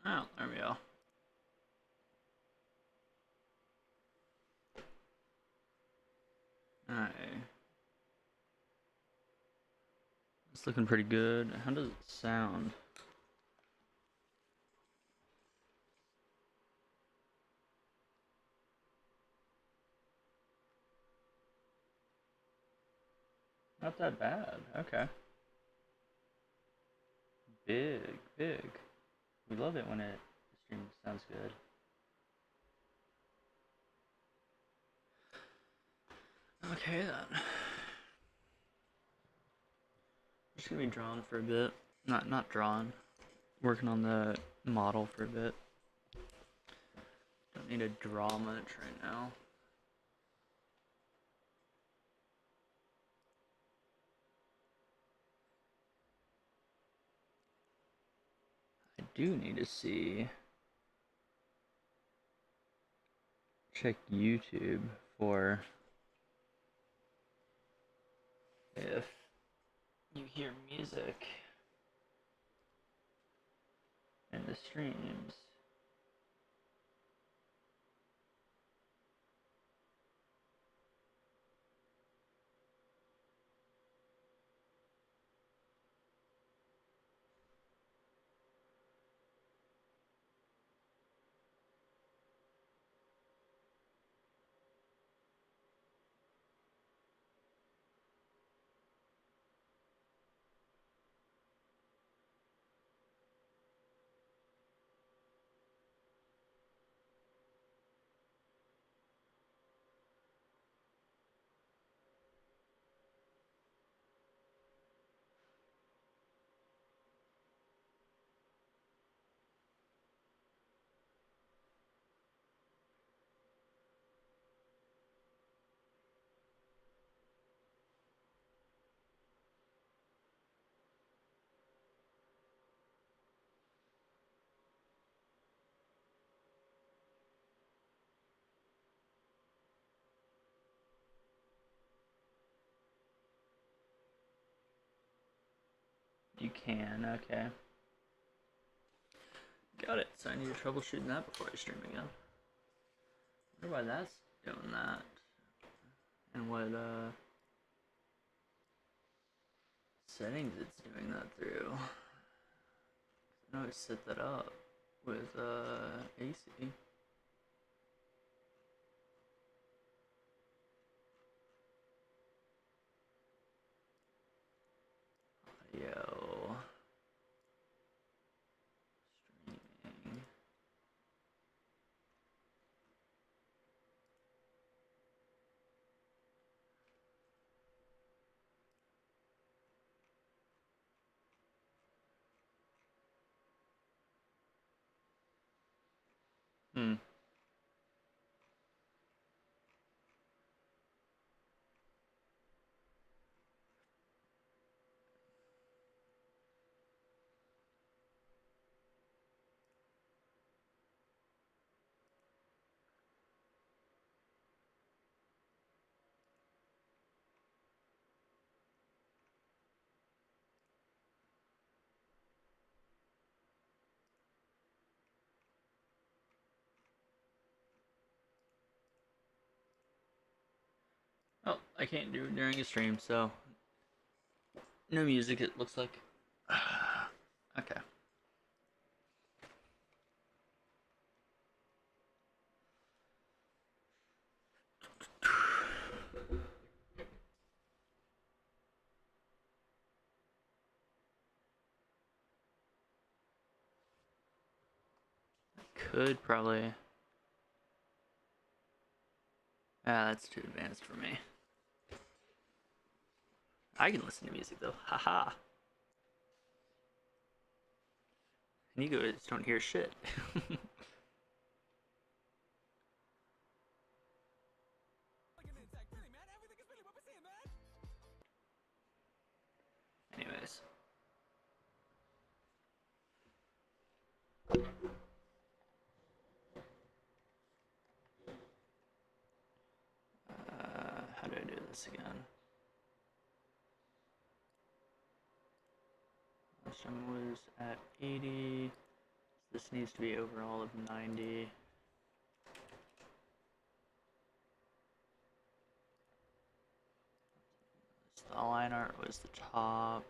Oh, there we go. Alright. It's looking pretty good. How does it sound? Not that bad. Okay. Big, big. We love it when the stream sounds good. Okay then. Just gonna be drawn for a bit. Not drawn. Working on the model for a bit. Don't need to draw much right now. I do need to see. Check YouTube for if you hear music in the streams. You can, okay. Got it. So I need to troubleshoot that before I stream again. I wonder why that's doing that. And what settings it's doing that through. I know I set that up with AC. Audio. Streaming. Hmm. Oh, I can't do it during a stream, so no music it looks like. Okay. Could probably. Ah, that's too advanced for me. I can listen to music though. Haha. And you guys don't hear shit. Anyways. How do I do this again? Last time was at 80. This needs to be overall of 90. The line art was the top.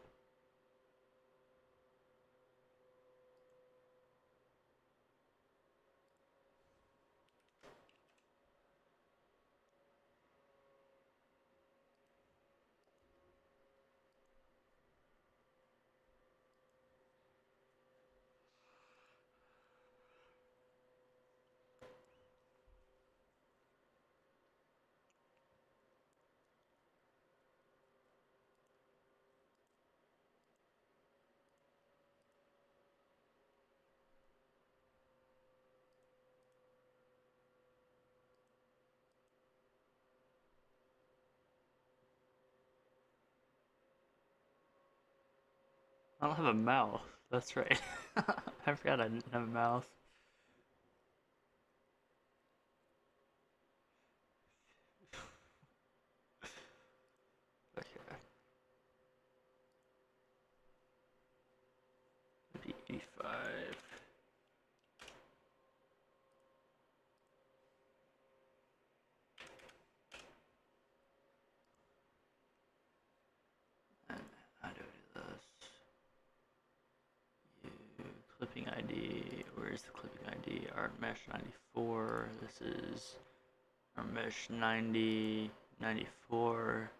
I don't have a mouth. That's right. I forgot I didn't have a mouth. Okay. 85. And how do I do this? Clipping ID. Where's the clipping ID? Art mesh 94. This is art mesh 90, 94.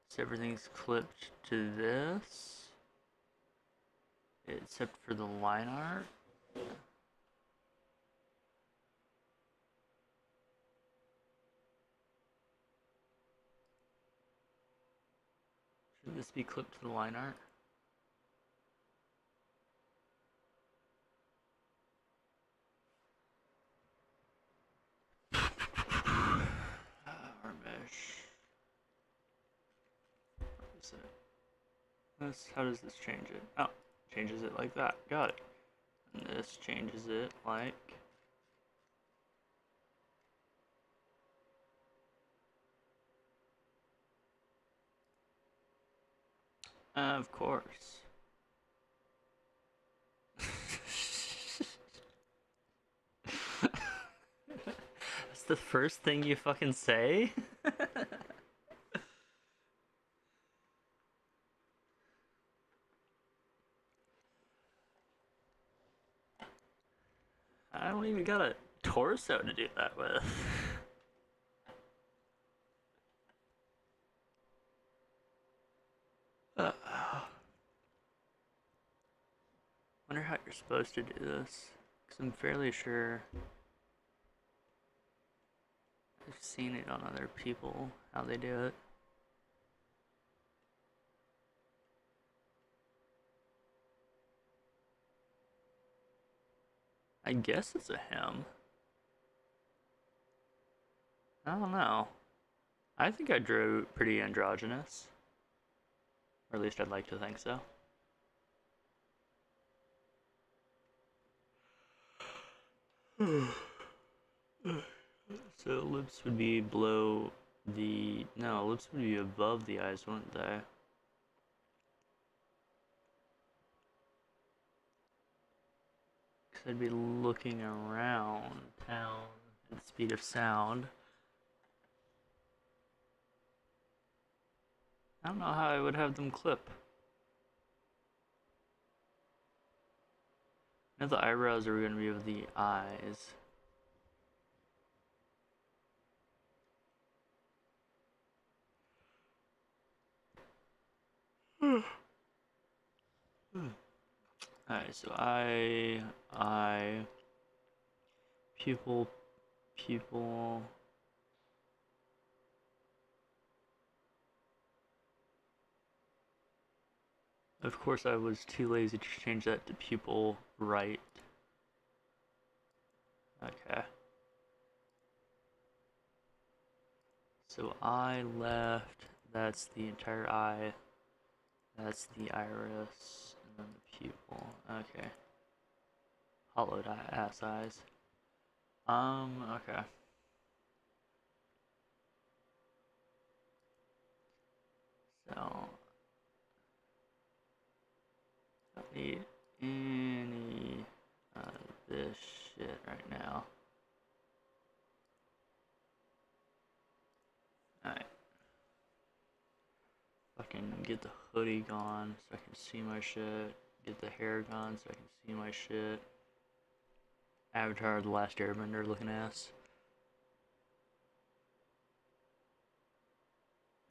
So everything's clipped to this, except for the line art. Should this be clipped to the line art? Art mesh. What is it? How does this change it? Oh, changes it like that. Got it. And this changes it like... Of course. That's the first thing you fucking say? I don't even got a torso to do that with. Wonder how you're supposed to do this, because I'm fairly sure I've seen it on other people, how they do it. I guess it's a him. I don't know. I think I drew pretty androgynous. Or at least I'd like to think so. So lips would be below the... No, lips would be above the eyes, wouldn't they? Because I'd be looking around town at the speed of sound. I don't know how I would have them clip. Now the eyebrows are going to be of the eyes. Alright, so eye, pupil. Of course, I was too lazy to change that to pupil right. Okay. So eye left, that's the entire eye. That's the iris, and then the pupil. Okay. Hollowed ass eyes. Okay. So, don't need any Fucking get the hoodie gone so I can see my shit. Get the hair gone so I can see my shit. Avatar of the Last Airbender looking ass.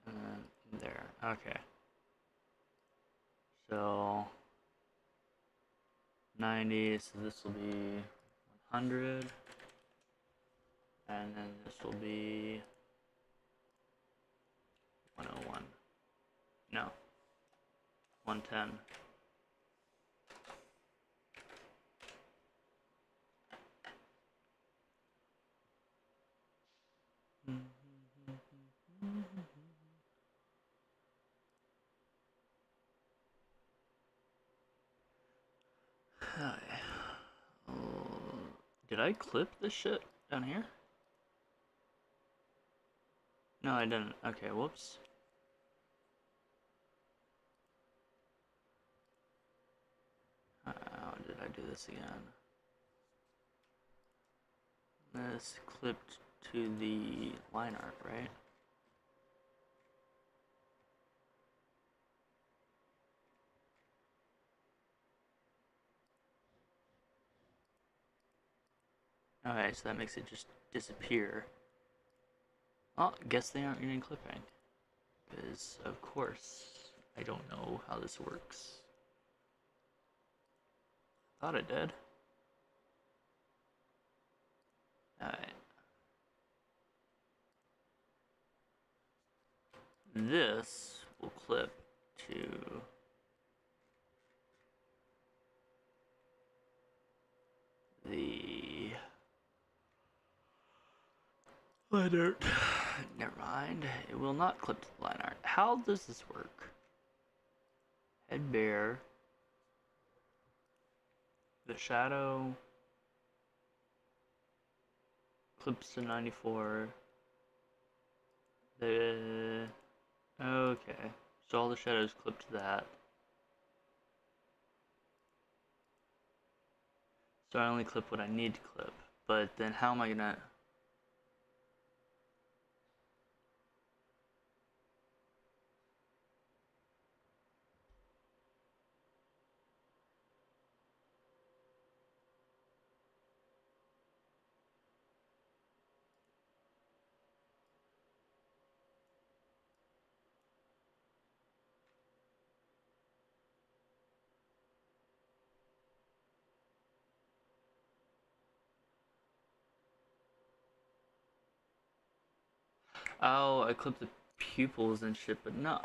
And then there. Okay. So 90, so this will be 100. And then this will be 101. No. 110. Did I clip this shit down here? No, I didn't. Okay, whoops. How did I do this again? This clipped to the line art, right? Okay, so that makes it just disappear. Oh, guess they aren't using clipping. Because, of course, I don't know how this works. Thought it did. Alright. This will clip to the line art. Never mind. It will not clip to the line art. How does this work? Head bear. The shadow clips to 94. The okay. So all the shadows clip to that. So I only clip what I need to clip. But then how am I gonna... Oh, I clip the pupils and shit, but no.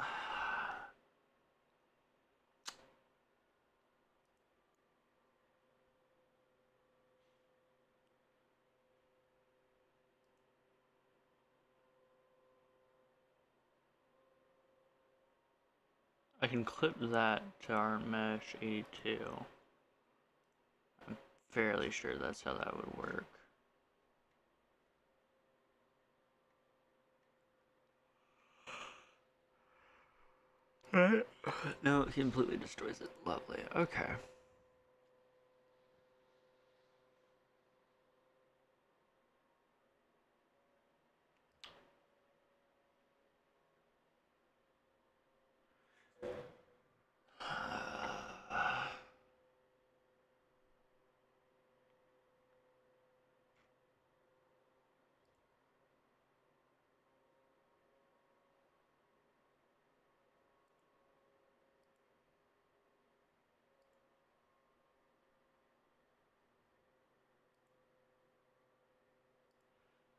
I can clip that to our mesh 82. I'm fairly sure that's how that would work. Right. No, it completely destroys it. Lovely. Okay.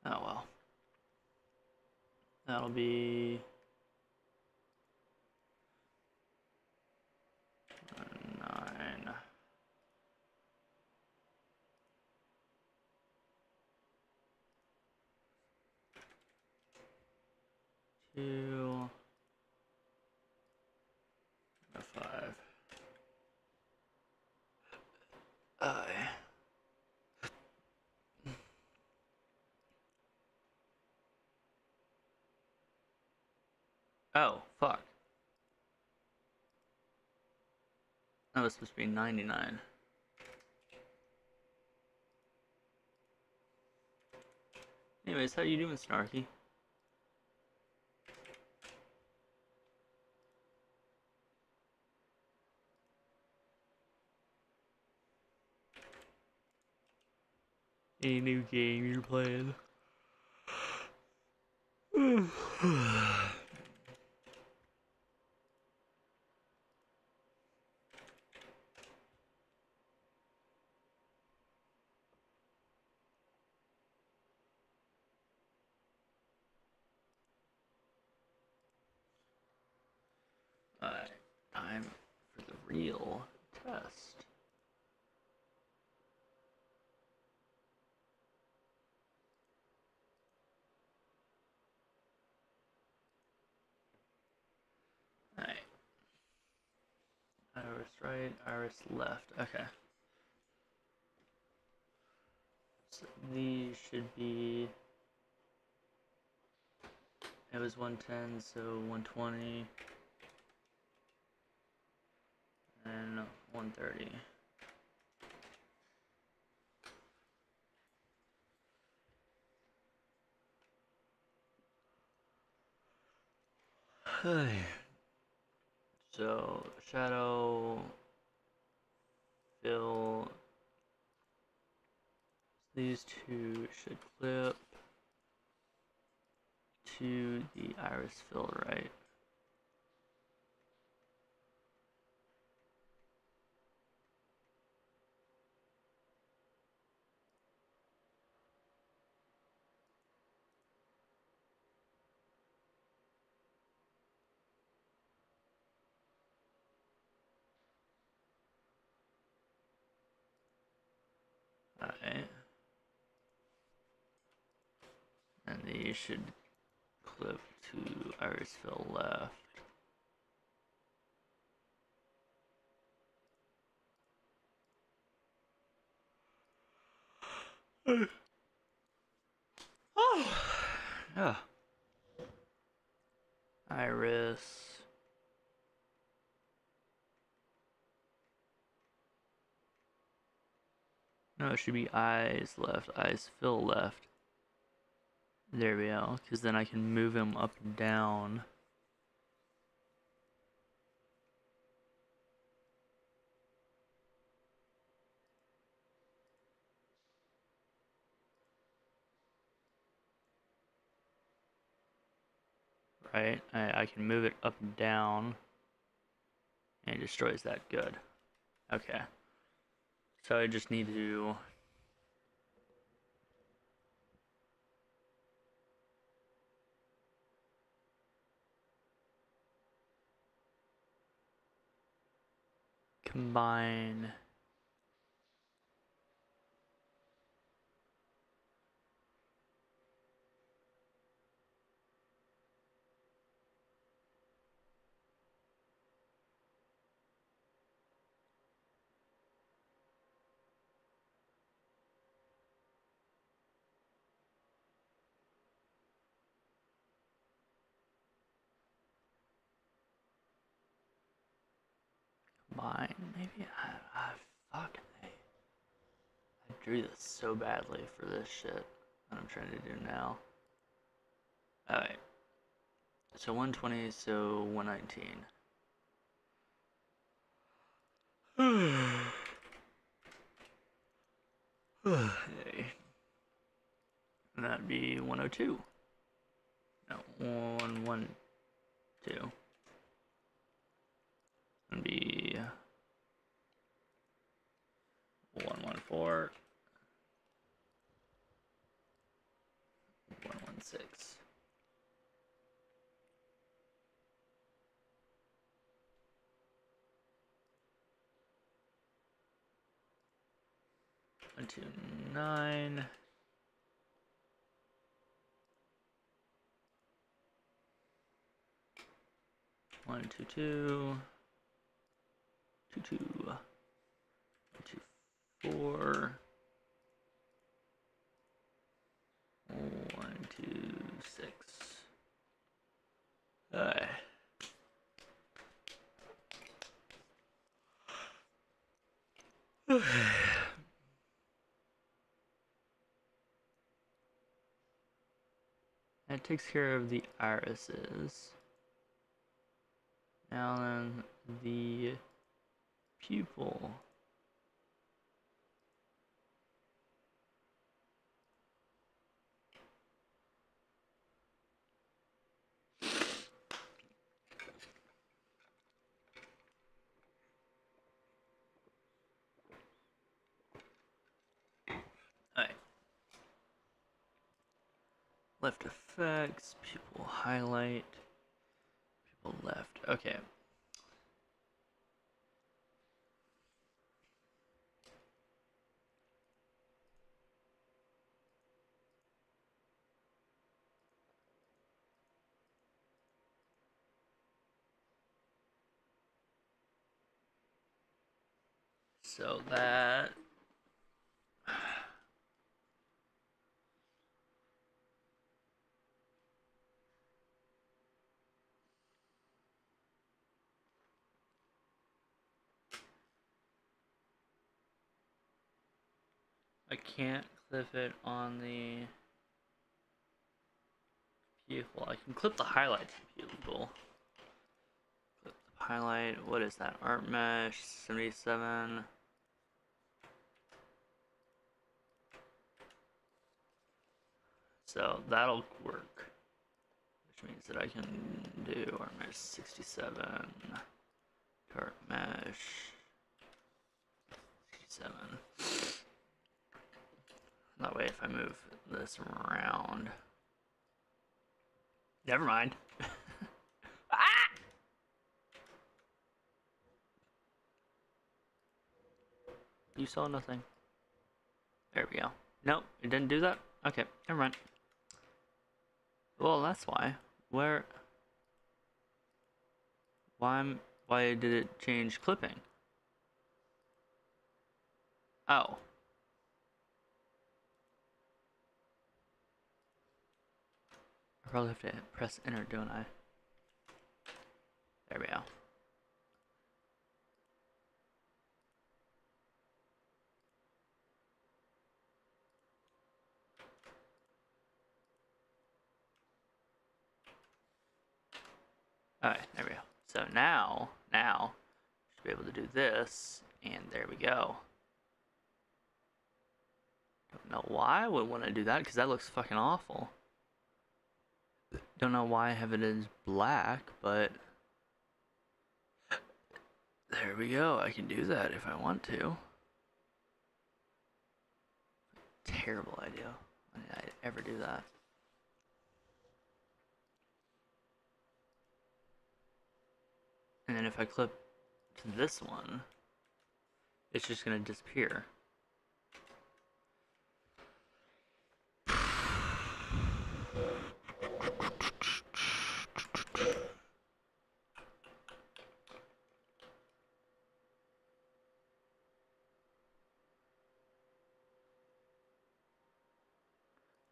Oh well. That'll be 9. 2. 5. Oh, fuck. That was supposed to be 99. Anyways, how you doing, Snarky? Any new game you're playing? Alright, time for the real test. Alright. Iris right, iris left. Okay. So these should be... It was 110, so 120. And 130. So, shadow, fill, these two should clip to the iris fill, right? Alright. And these should clip to iris fill left. Oh, yeah. Iris. No, it should be eyes left, eyes fill left. There we go, because then I can move him up and down. Right? I can move it up and down. And it destroys that. Good. Okay. So I just need to... combine... Mine, maybe fuck. I drew this so badly for this shit that I'm trying to do now. Alright. So 120, so 119. Hey. And that'd be 102. No, 112. And be 114. 116. One, two, 9. 1, 2, 2. 2, 2. 1, 2, 4. 1, 2, 6. Alright. That takes care of the irises. Now then, the pupil. left effects, people highlight, people left. Okay. So that I can't clip it on the people. I can clip the highlights of people. Clip the highlight. What is that? Art mesh 77. So that'll work, which means that I can do art mesh 67, art mesh 67. That way, if I move this around, never mind. Ah! You saw nothing. There we go. Nope, it didn't do that. Okay, never mind. Well, that's why. Why did it change clipping? Oh. I probably have to press enter, don't I? There we go. Alright, there we go. So now, should be able to do this, and there we go. Don't know why I would want to do that, because that looks fucking awful. Don't know why I have it as black, but there we go. I can do that if I want to. Terrible idea. Why did I ever do that? And then if I clip to this one, it's just gonna disappear.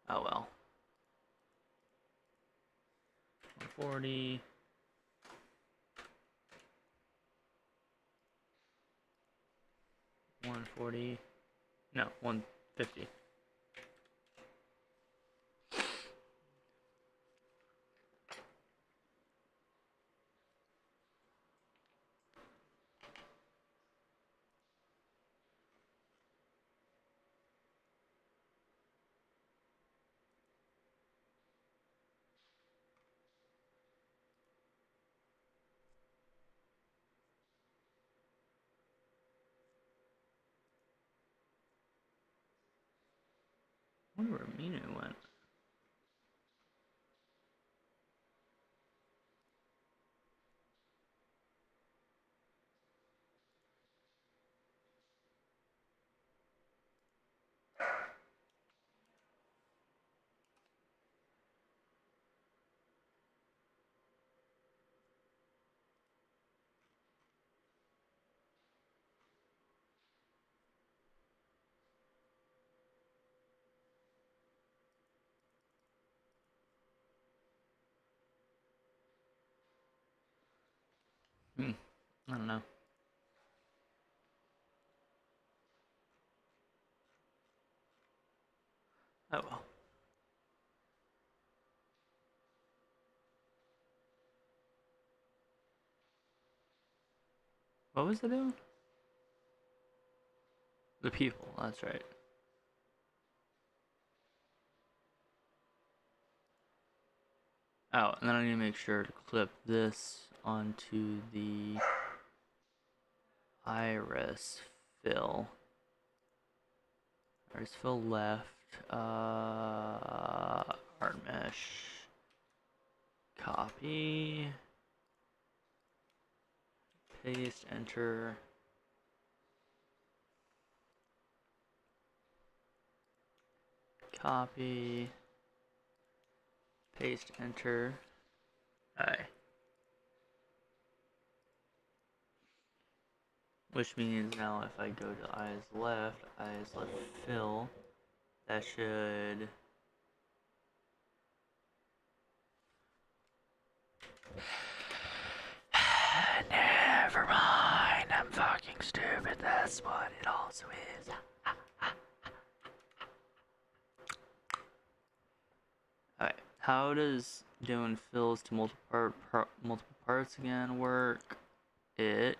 Oh well. 140. No, 150. I wonder where Mina went. I don't know. Oh well. What was it doing? The people, that's right. Oh, and then I need to make sure to clip this onto the iris fill. Iris fill left. art mesh, copy, paste, enter. Copy, paste, enter. Alright. Which means now if I go to eyes left fill, that should... Never mind, I'm fucking stupid, that's what it also is. Alright, how does doing fills to multiple parts again work? It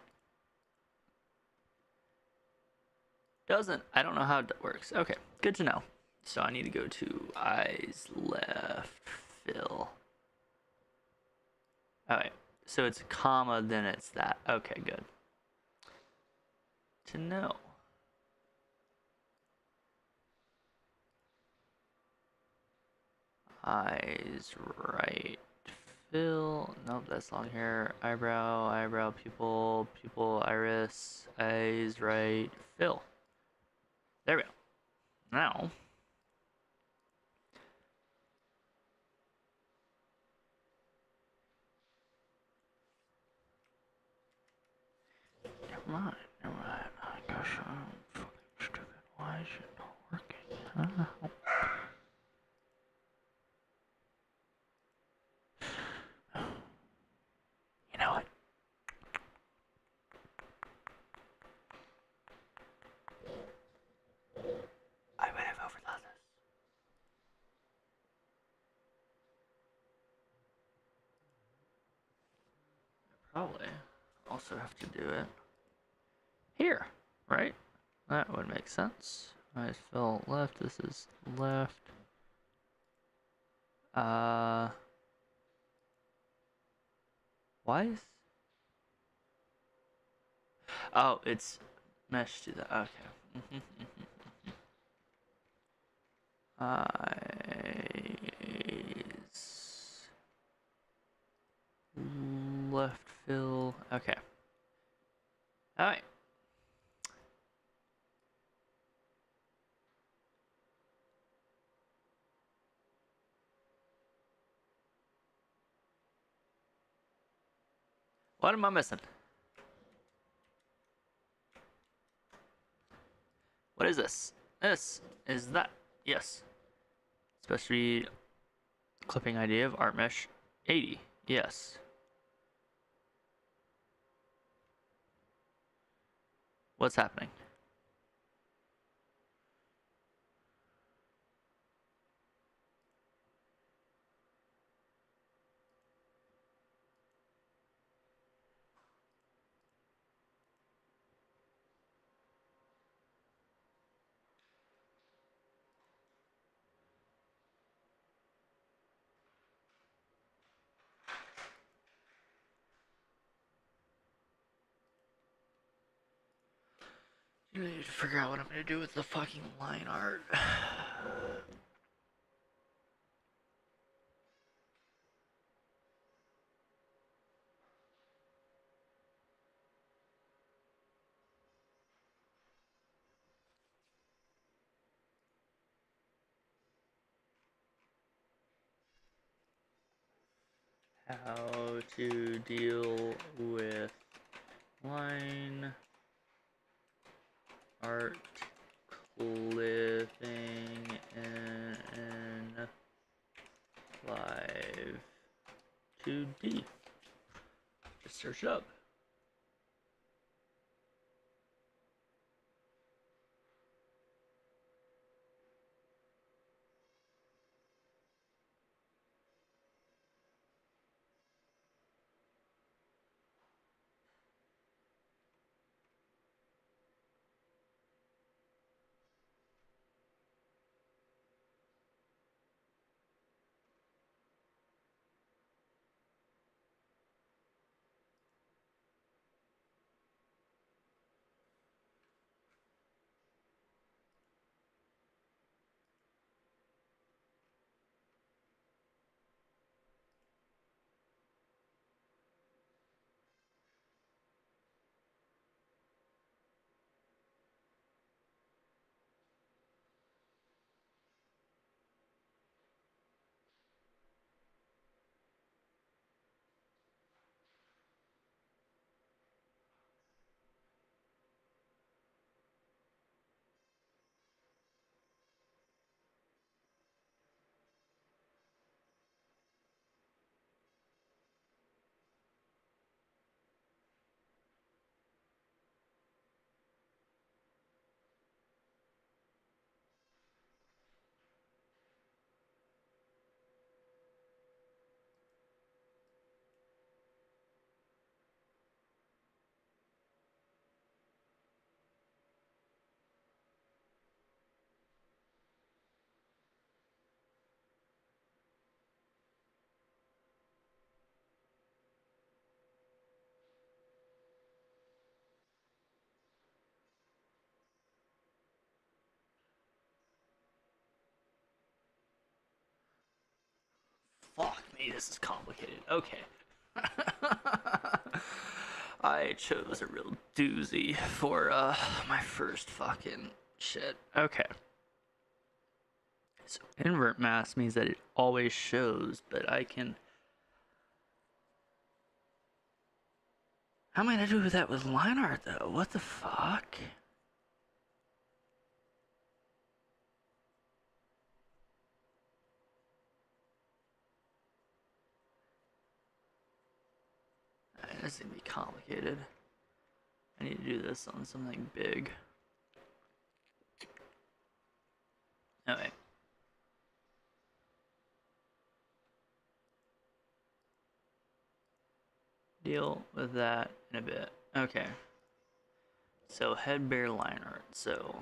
doesn't. I don't know how it works. Okay, good to know. So I need to go to eyes left fill. Alright, so it's comma, then it's that. Okay, good to know. Eyes right fill. Nope, that's long hair. Eyebrow, pupil, iris. Eyes right fill. There we go. Now, never mind. Gosh, I'm fucking stupid. Why is it not working? You know what? I would have overthought this. Probably also have to do it here, right? That would make sense. Eyes fill left. This is left. Why is... Oh, it's mesh to that. Okay. Eyes left fill. Okay. All right. What am I missing? What is this? This is that. Yes. Especially clipping idea of art mesh 80. Yes. What's happening? You need to figure out what I'm gonna do with the fucking line art. How to deal with line art clipping in live 2D. Just search up. fuck me, this is complicated. Okay. I chose a real doozy for my first fucking shit. Okay. So invert mask means that it always shows, but I can... How am I gonna do that with line art though? What the fuck? This is gonna be complicated. I need to do this on something big. Okay. Deal with that in a bit. Okay. So head bear line art. So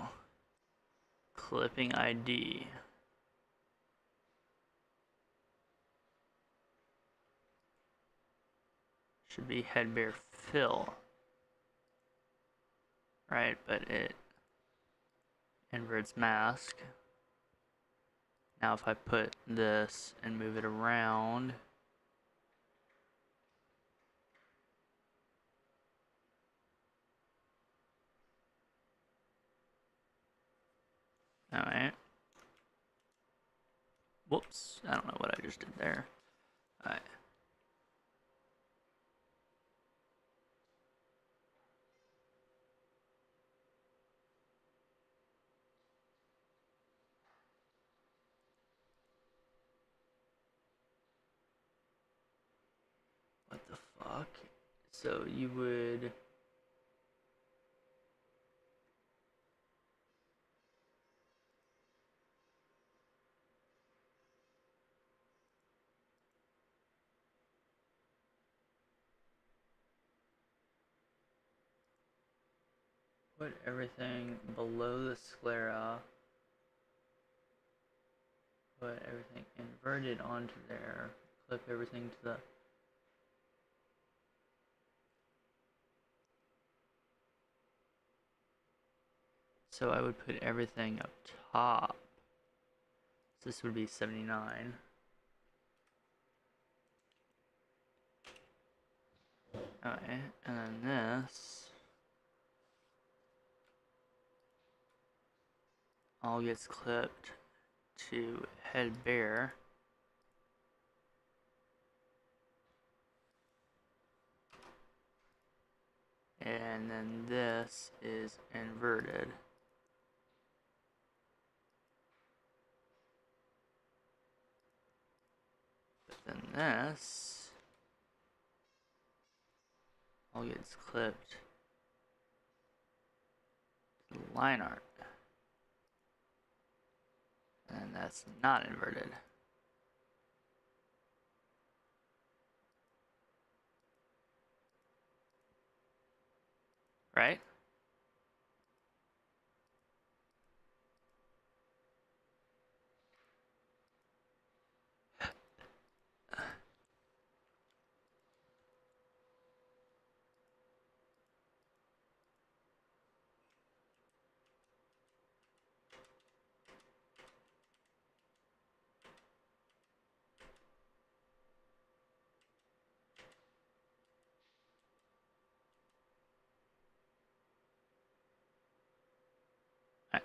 clipping ID. Should be head bear fill. Right, but it inverts mask. Now if I put this and move it around, alright. Whoops, I don't know what I just did there. Alright. What the fuck? So you would... put everything below the sclera. Put everything inverted onto there. Clip everything to the... So I would put everything up top. So this would be 79. Okay, and then this all gets clipped to head bear. And then this is inverted. But then this all gets clipped to the line art. And that's not inverted. Right?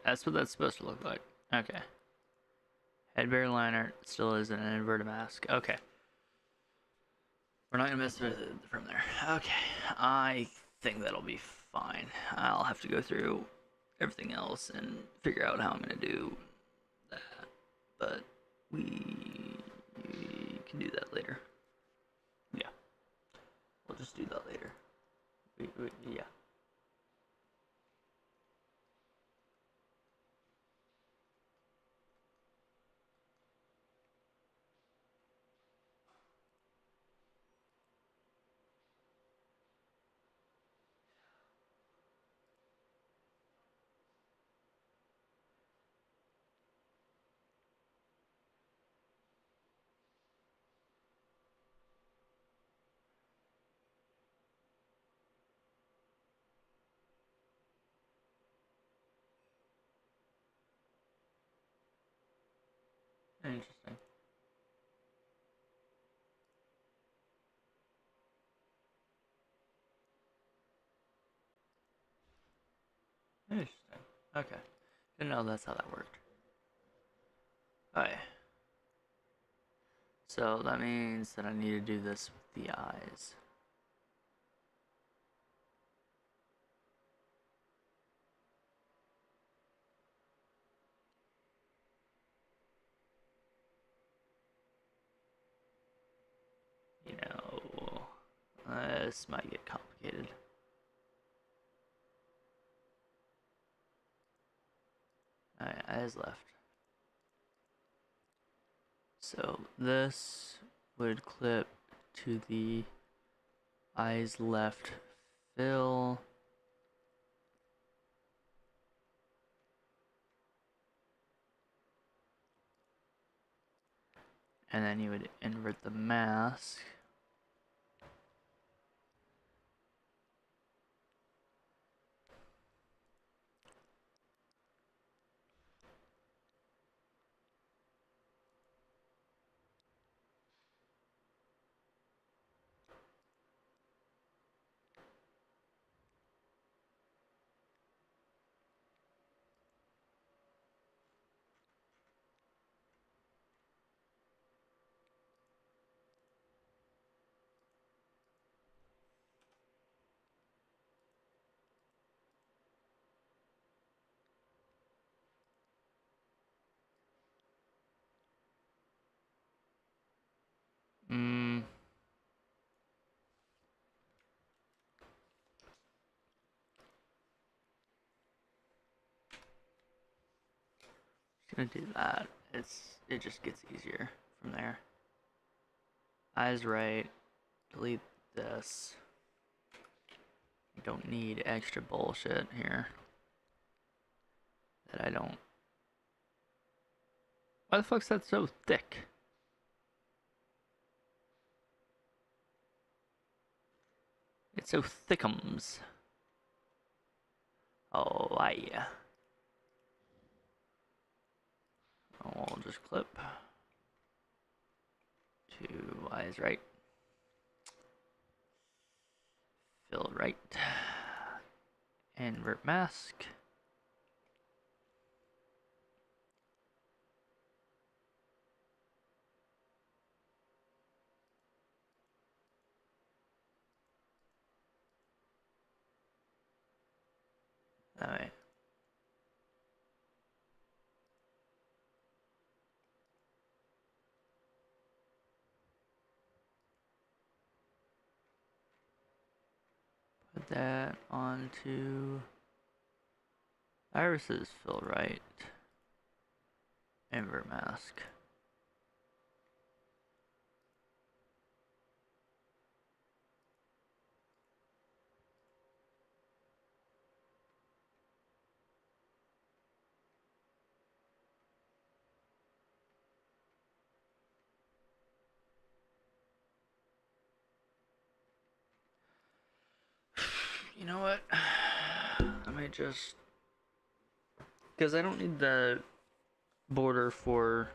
That's what that's supposed to look like. Okay. Head bear line art still is an inverted mask. Okay. We're not gonna mess with it from there. Okay. I think that'll be fine. I'll have to go through everything else and figure out how I'm gonna do that. But we can do that later. Yeah. We'll just do that later. Yeah. Interesting. Interesting. Okay. Didn't know that's how that worked. Alright. So that means that I need to do this with the eyes. You know, this might get complicated. Alright, eyes left. So this would clip to the eyes left fill. And then you would invert the mask. Gonna do that. It just gets easier from there. Eyes right. Delete this. I don't need extra bullshit here. That I don't. Why the fuck's that so thick? It's so thickums. Oh, yeah. I'll just clip. Two eyes right. Fill right. Invert mask. Alright. Put that onto irises. Fill right. Invert mask. You know what? I might just... Because I don't need the border for...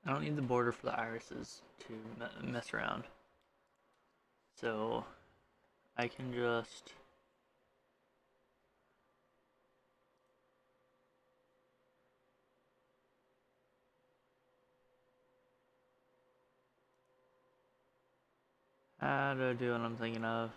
I don't need the border for the irises to mess around. So I can just... How do I do what I'm thinking of?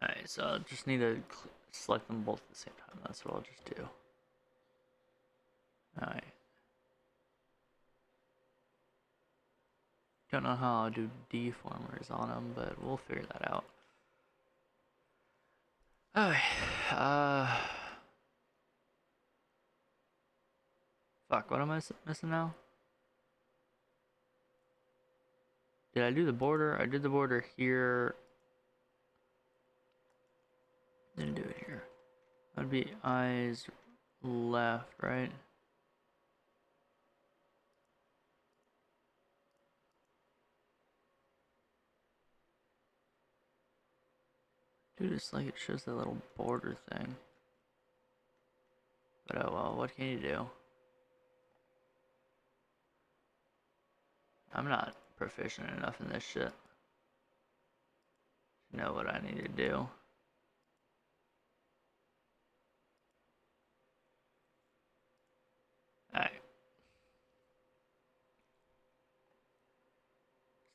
Alright, so I just need to select them both at the same time. That's what I'll just do. Alright. Don't know how I'll do deformers on them, but we'll figure that out. Alright. Fuck, what am I missing now? Did I do the border? I did the border here. Didn't do it here. That'd be eyes left, right? Dude, it's like it shows that little border thing. But oh well, what can you do? I'm not proficient enough in this shit to know what I need to do. Alright.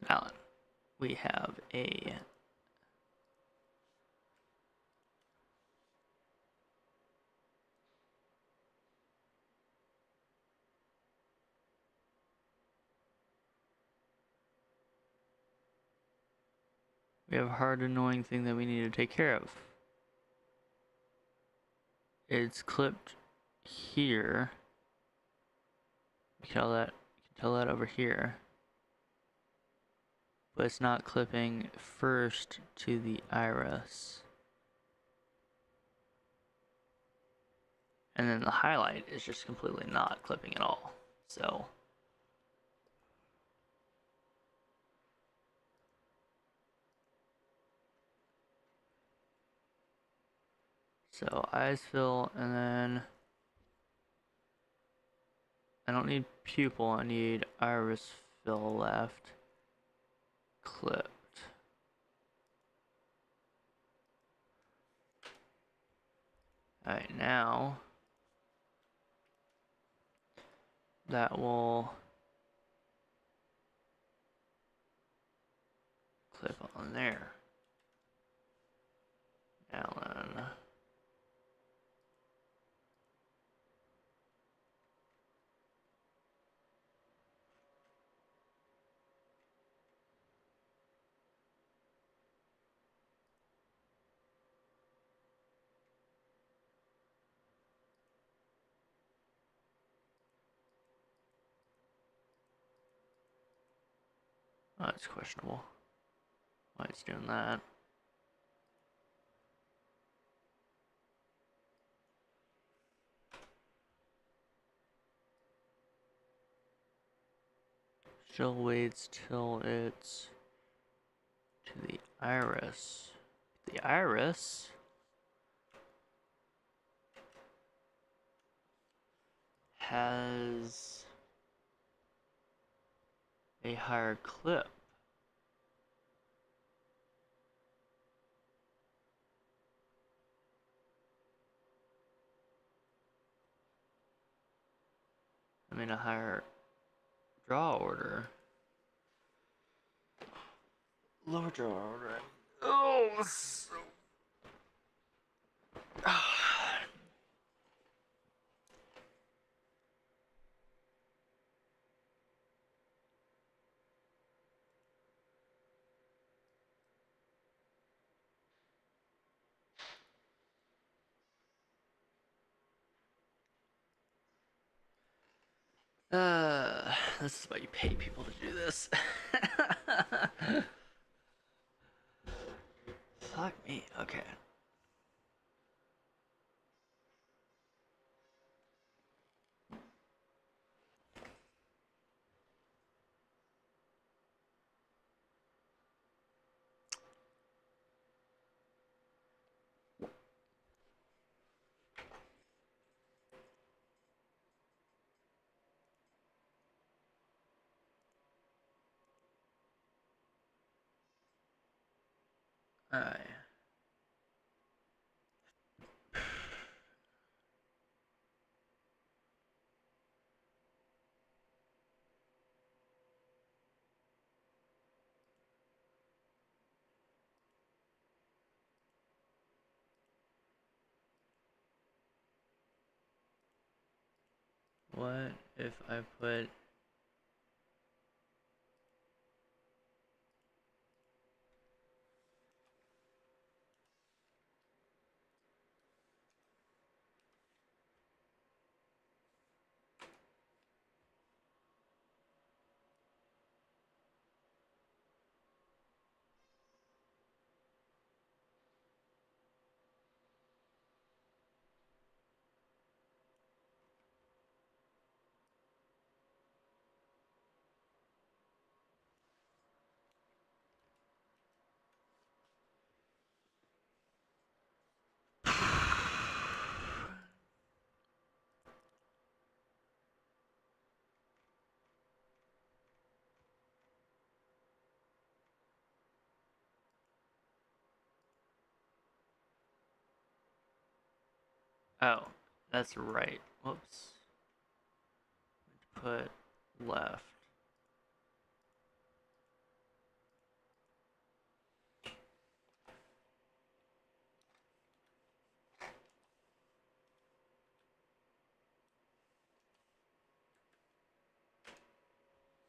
Now we have a hard annoying thing that we need to take care of. It's clipped here. You can tell that over here. But it's not clipping first to the iris. And then the highlight is just completely not clipping at all. So eyes fill, and then I don't need pupil, I need iris fill left. Clipped. Alright, now that will clip on there. Now then, oh, it's questionable why it's doing that. Still waits till it's to the iris. The iris has a higher clip. I mean, a higher draw order. Lower draw order. Oh, so. This is why you pay people to do this. Fuck me. Okay. Alright. What if I put... Oh, that's right. Whoops. Put left.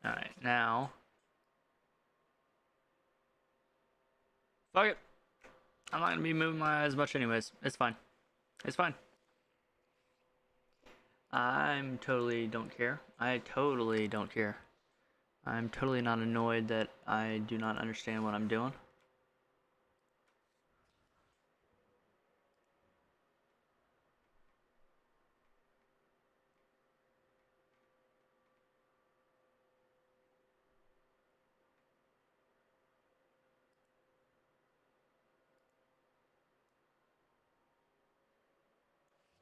Alright, now... Fuck it. I'm not gonna be moving my eyes much anyways. It's fine. It's fine. I'm totally don't care. I totally don't care. I'm totally not annoyed that I do not understand what I'm doing.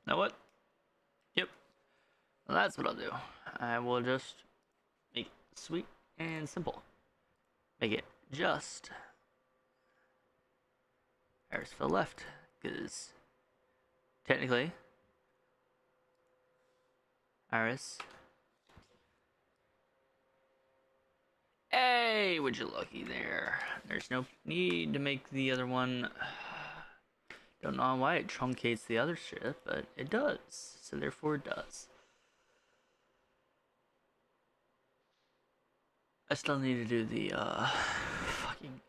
Know what? Yep. Well, that's what I'll do. I will just make it sweet and simple. Make it just iris fill left, because technically iris. Hey, would you looky there? There's no need to make the other one. Don't know why it truncates the other shit, but it does. So therefore it does. I still need to do the fucking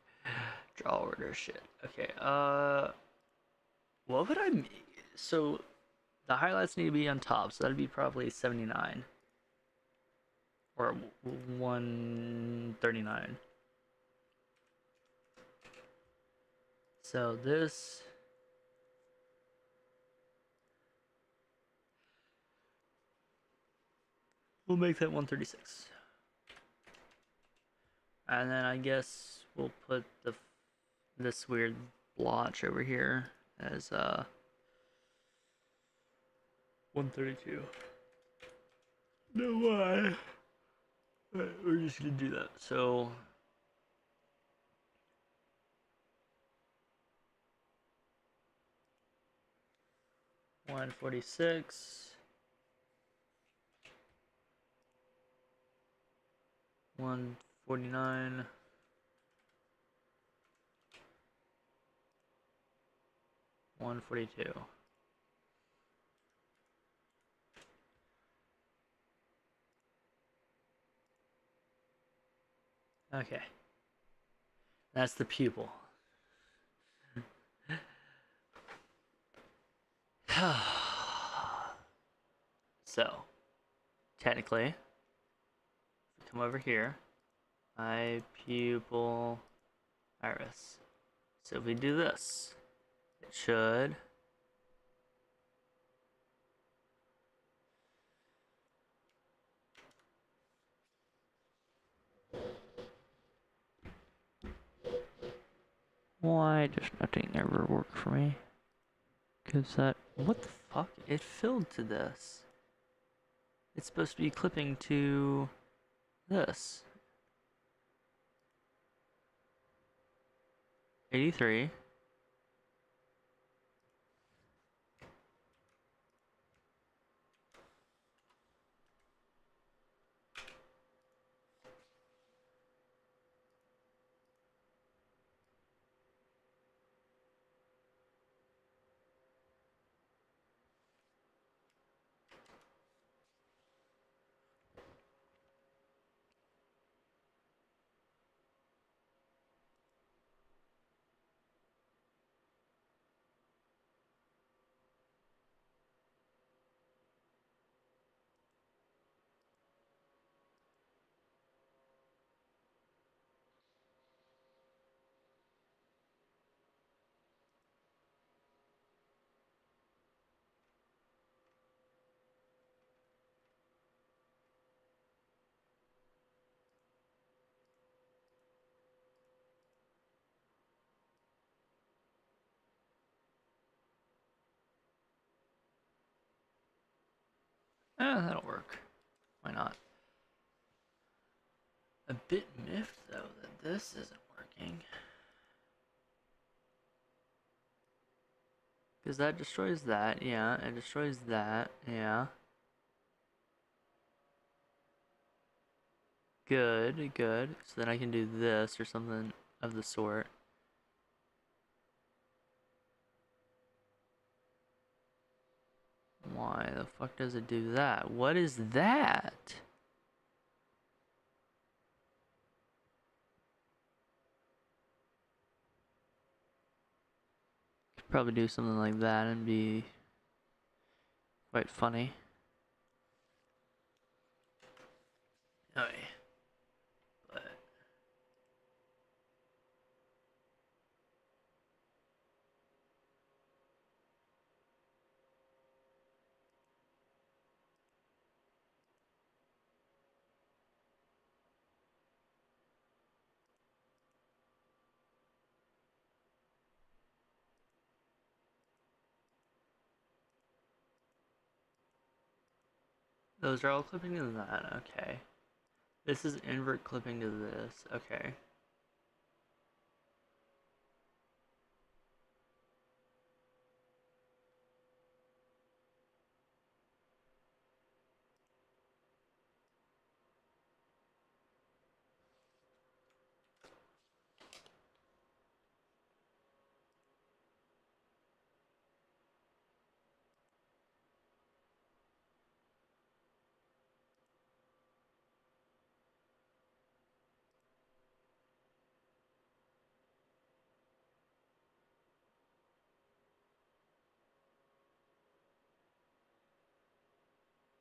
draw order shit. Okay, what would I make? So the highlights need to be on top, so that'd be probably 79 or 139. So this we'll make that 136. And then I guess we'll put this weird blotch over here as 132. No why. Alright, we're just gonna do that. So 146. 149. 142. Okay. That's the pupil. So, technically, come over here. Eye, pupil, iris. So if we do this, it should why does nothing ever work for me? Cause that, what the fuck? It filled to this. It's supposed to be clipping to this. 83. That'll work. Why not? A bit miffed though that this isn't working. Because that destroys that, yeah. It destroys that, yeah. Good, good. So then I can do this or something of the sort. Why the fuck does it do that? What is that? Could probably do something like that and be quite funny. Okay. But those are all clipping to that, okay. This is invert clipping to this, okay.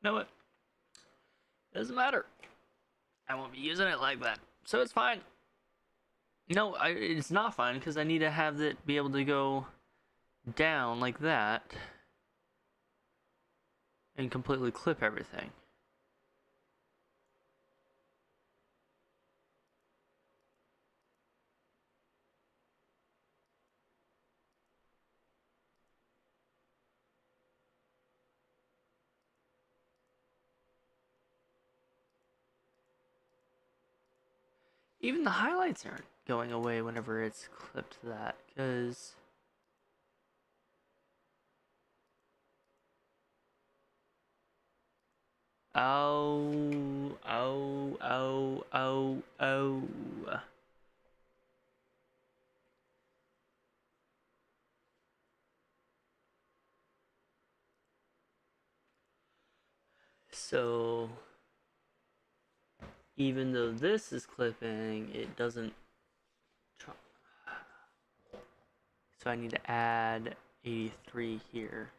Know what? Doesn't matter. I won't be using it like that. So it's fine. No, it's not fine because I need to have it be able to go down like that and completely clip everything. Even the highlights aren't going away whenever it's clipped to that, because oh. So even though this is clipping, it doesn't. So I need to add 83 here.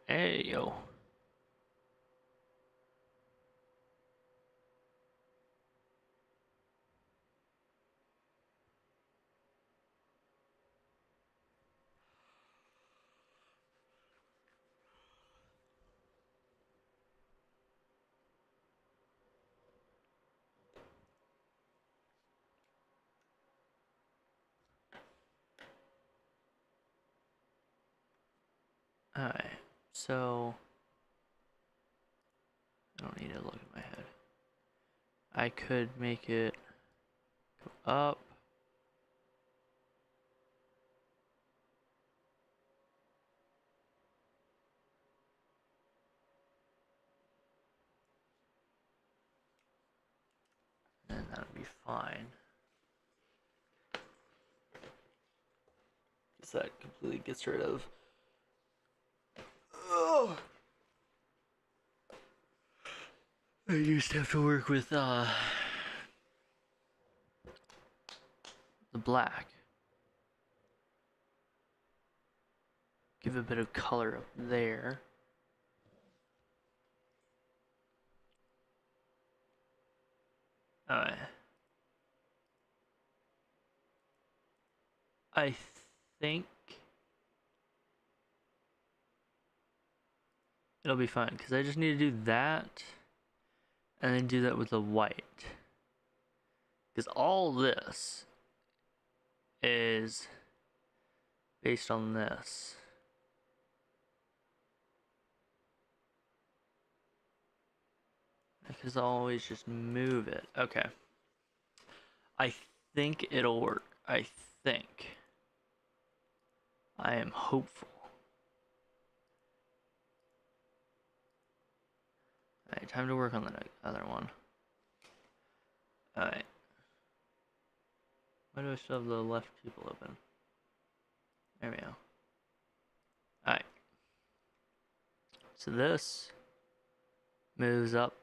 Hey, yo. Alright, so I don't need to look at my head. I could make it go up. And that would be fine. Because that completely gets rid of. Oh! I used to have to work with the black. Give a bit of color up there. Alright. I think it'll be fine because I just need to do that and then do that with the white. Because all this is based on this. Because I always just move it. Okay. I think it'll work. I think. I am hopeful. Alright, time to work on the other one. Alright. Why do I still have the left people open? There we go. Alright. So this moves up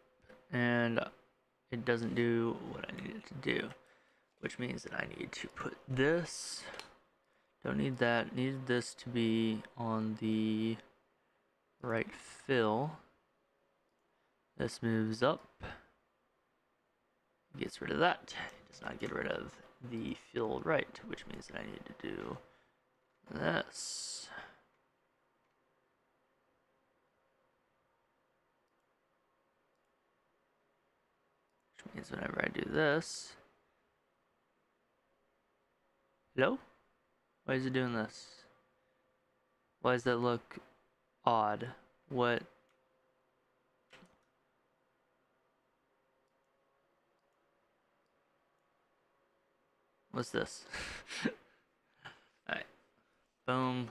and it doesn't do what I need it to do. Which means that I need to put this. Don't need that. Need this to be on the right fill. This moves up. Gets rid of that. It does not get rid of the filled right, which means that I need to do this. Which means whenever I do this. Hello? Why is it doing this? Why does that look odd? What? What's this? Alright. Boom.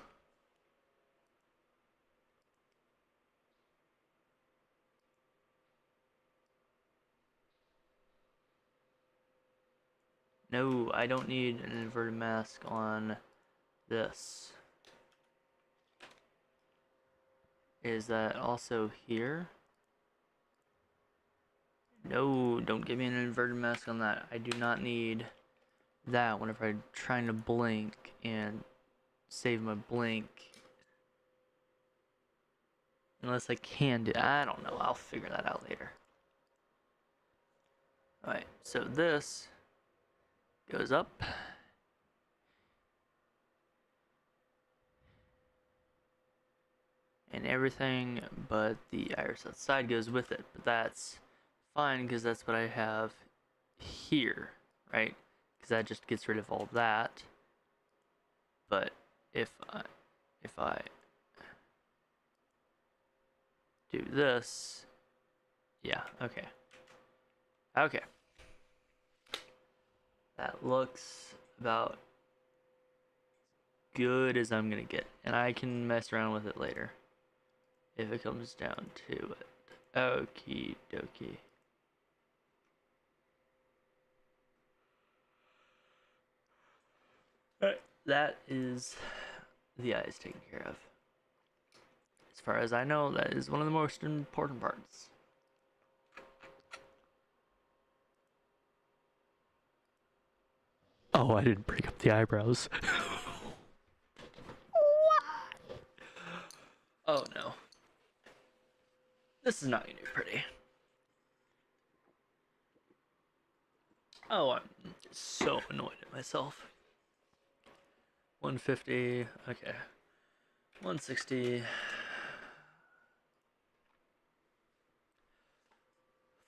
No, I don't need an inverted mask on this. Is that also here? No, don't give me an inverted mask on that. I do not need that whenever I'm trying to blink and save my blink. Unless I can do, I don't know, I'll figure that out later. Alright, so this goes up. And everything but the iris outside goes with it. But that's fine because that's what I have here, right? Because that just gets rid of all that. But if I do this, yeah, okay. Okay. That looks about good as I'm gonna get. And I can mess around with it later if it comes down to it. Okie dokie. Alright, that is the eyes taken care of. As far as I know, that is one of the most important parts. Oh, I didn't break up the eyebrows. What? Oh no. This is not gonna be pretty. Oh, I'm so annoyed at myself. 150, okay. 160.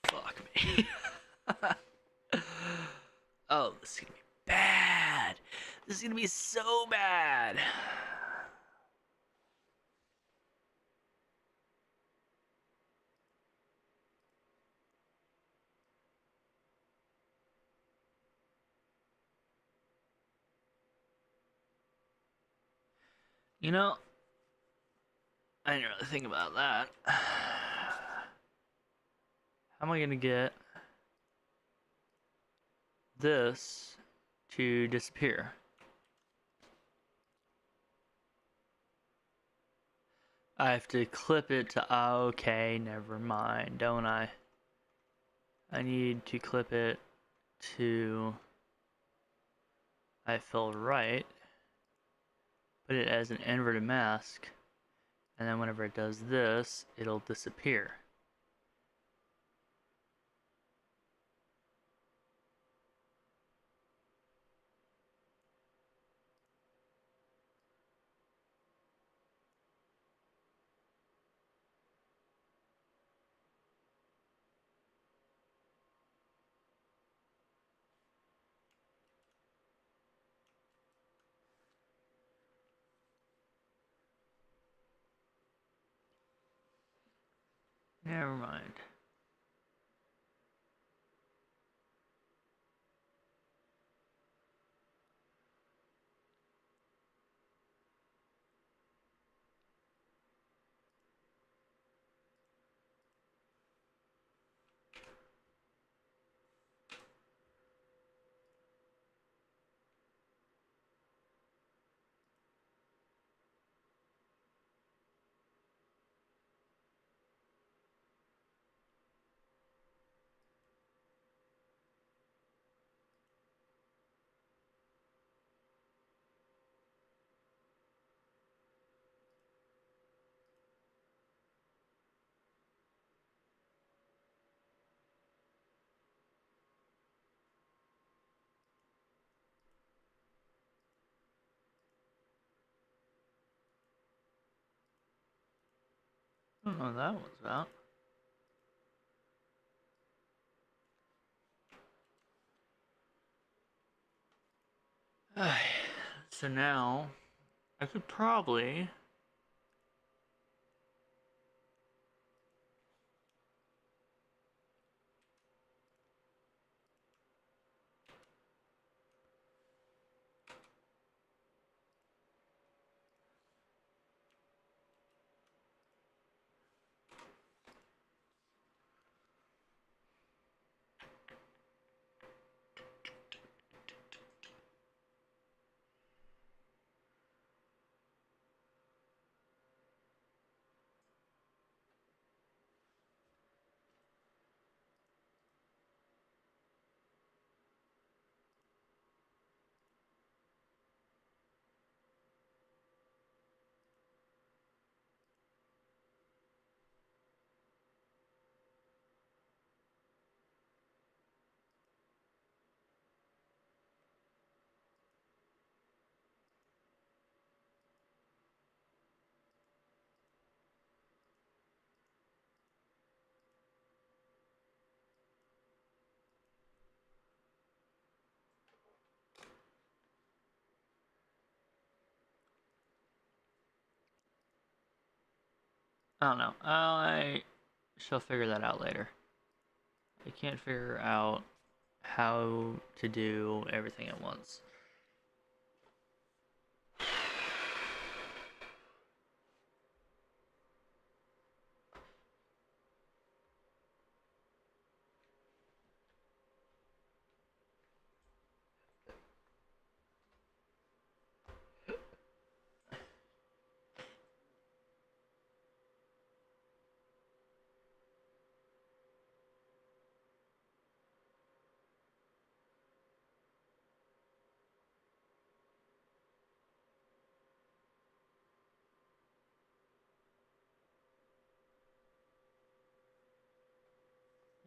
Fuck me. Oh, this is gonna be bad. This is gonna be so bad. You know, I didn't really think about that. How am I gonna get this to disappear? I have to clip it to, okay, never mind, don't I? I need to clip it to, I feel right, put it as an inverted mask, and then whenever it does this, it'll disappear. Never mind. I don't know what that was about. So now, I could probably I don't know. I shall figure that out later. I can't figure out how to do everything at once.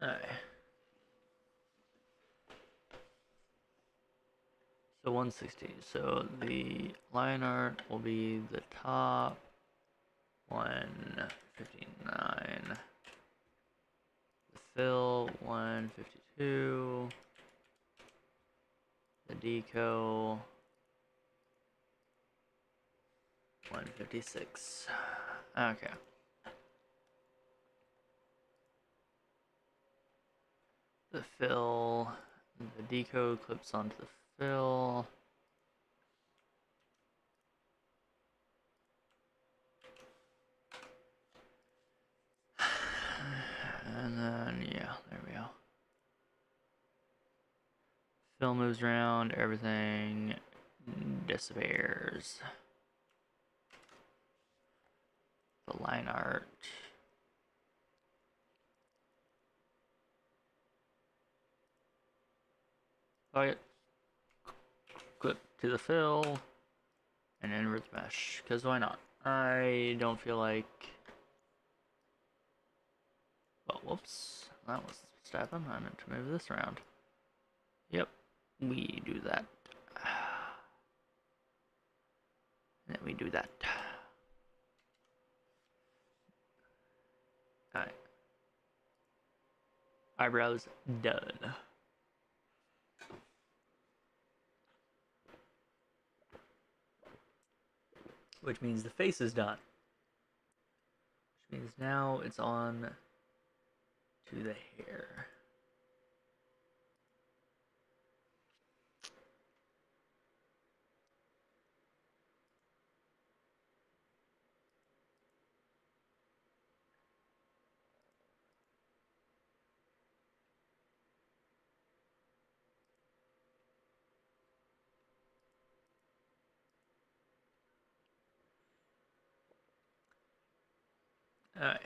Alright. So 160. So the line art will be the top 159. The fill 152. The deco 156. Okay. The fill, the deco clips onto the fill. And then, yeah, there we go. Fill moves around, everything disappears. The line art. Bucket. Clip to the fill. And invert the mesh. Because why not? I don't feel like... Well, whoops. That was stepping. I meant to move this around. Yep. We do that. And then we do that. Alright. Eyebrows done. Which means the face is done. Which means now it's on to the hair. Alright.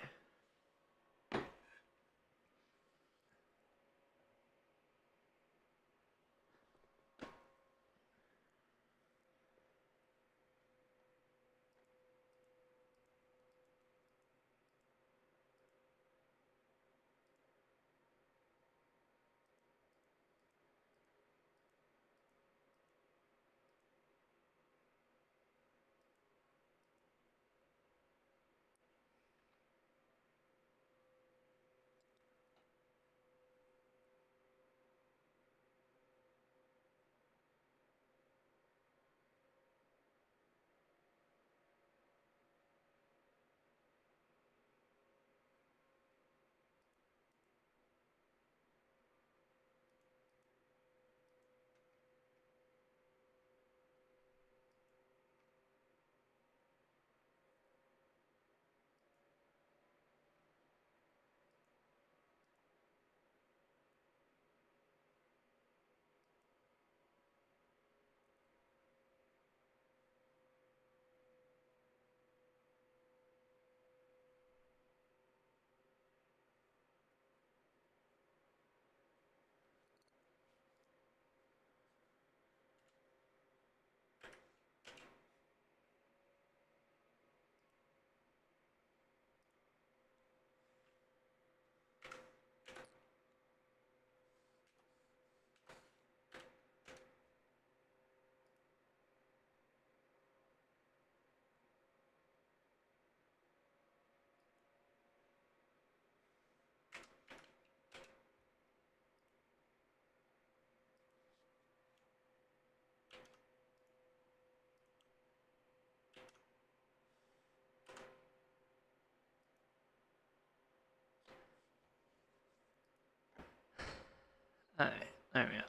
Alright, there we go.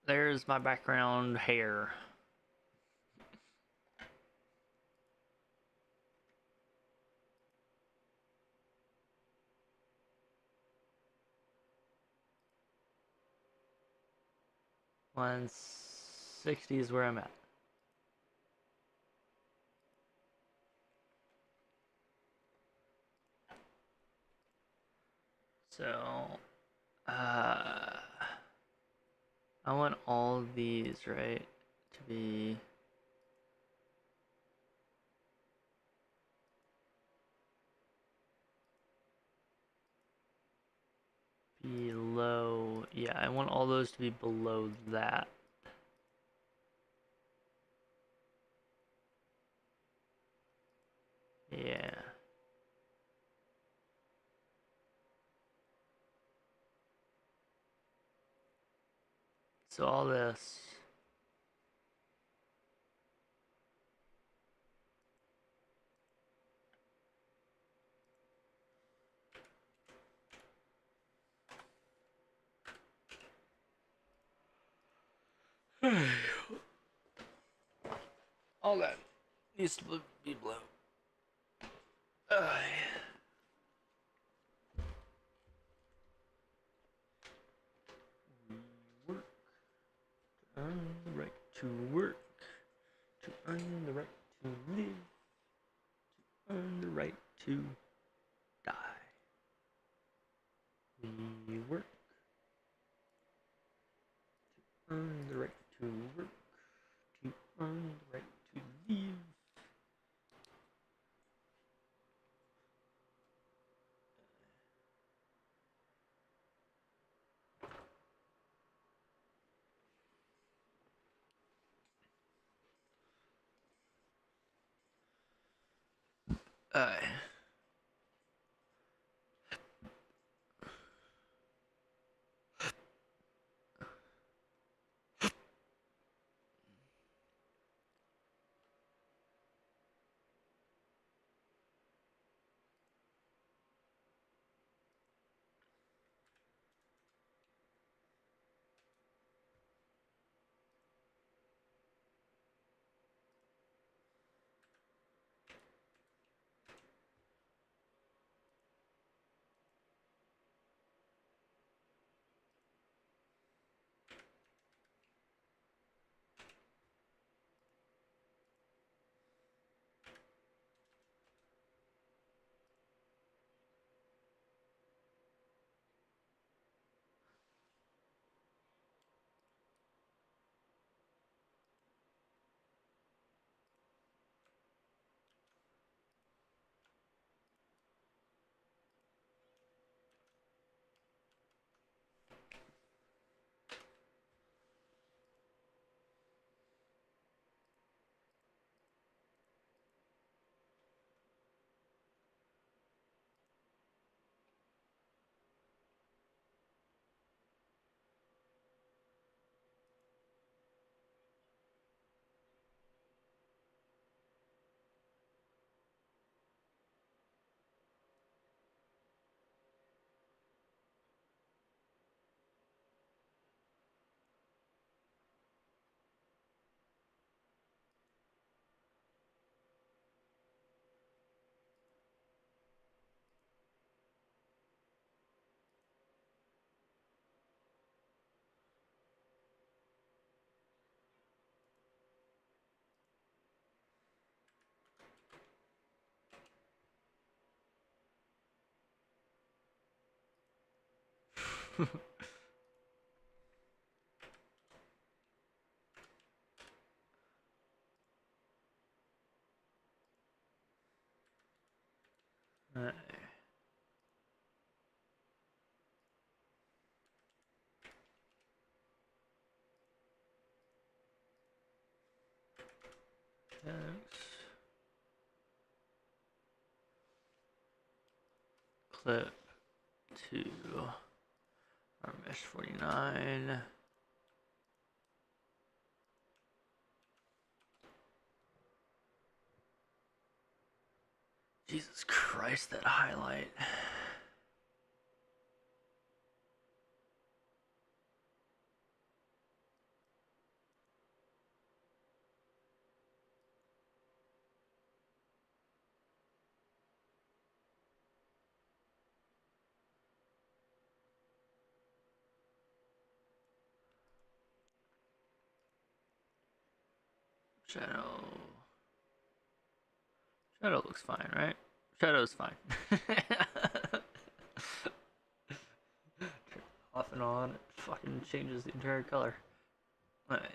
There's my background hair. One 60 is where I'm at. So, I want all these, right, to be below. Yeah, I want all those to be below that. Yeah. So all this. All that needs to be below. Work. Earn the right to work. To earn the right to live. To earn the right to die. We work. To earn the right to work. To earn the right to live. Clip to our mesh 49. Jesus Christ, that highlight. Shadow. Shadow looks fine, right? Shadow's fine. Off and on, it fucking changes the entire color. Alright.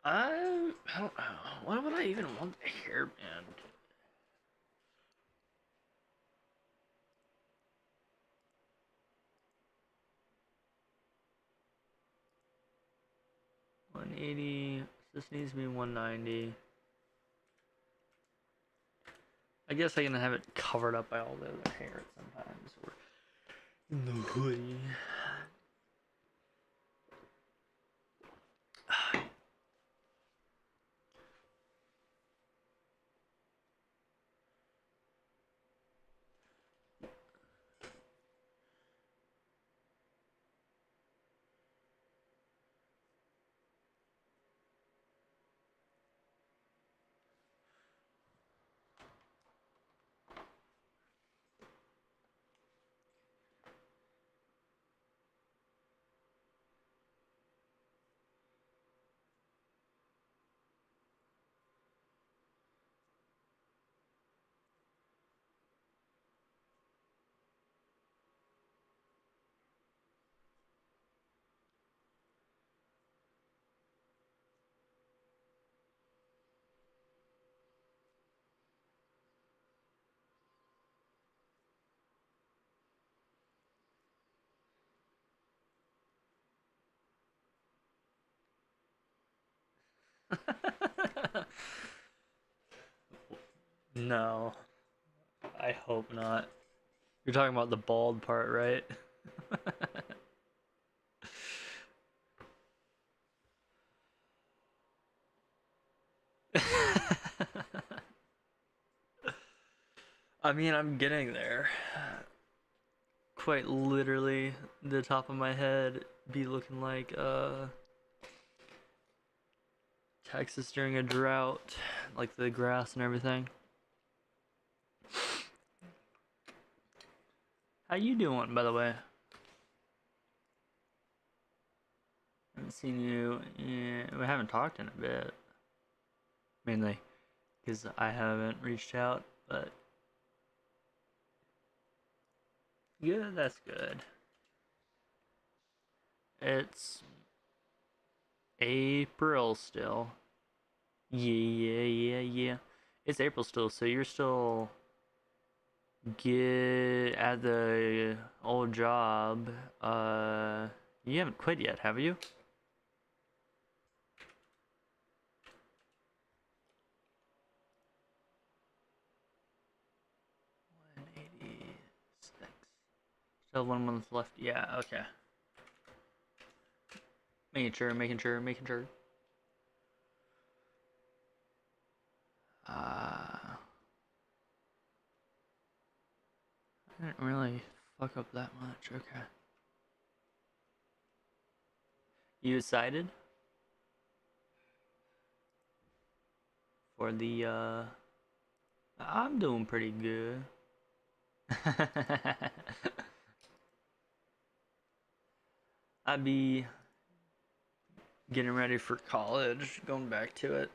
I don't know. Why would I even want a hairband? $180. This needs to be $190. I guess I can have it covered up by all the other hair sometimes, or in the hoodie. No, I hope not. You're talking about the bald part, right? I mean, I'm getting there. Quite literally, the top of my head be looking like Texas during a drought, like the grass and everything. How you doing, by the way? Haven't seen you. We haven't talked in a bit. Mainly because I haven't reached out, but good. That's good. It's April still. Yeah. It's April still, so you're still get at the old job. You haven't quit yet, have you? Still 1 month left. Yeah, okay. Making sure. I didn't really fuck up that much. Okay. You excited for the I'm doing pretty good. I'd be getting ready for college, going back to it.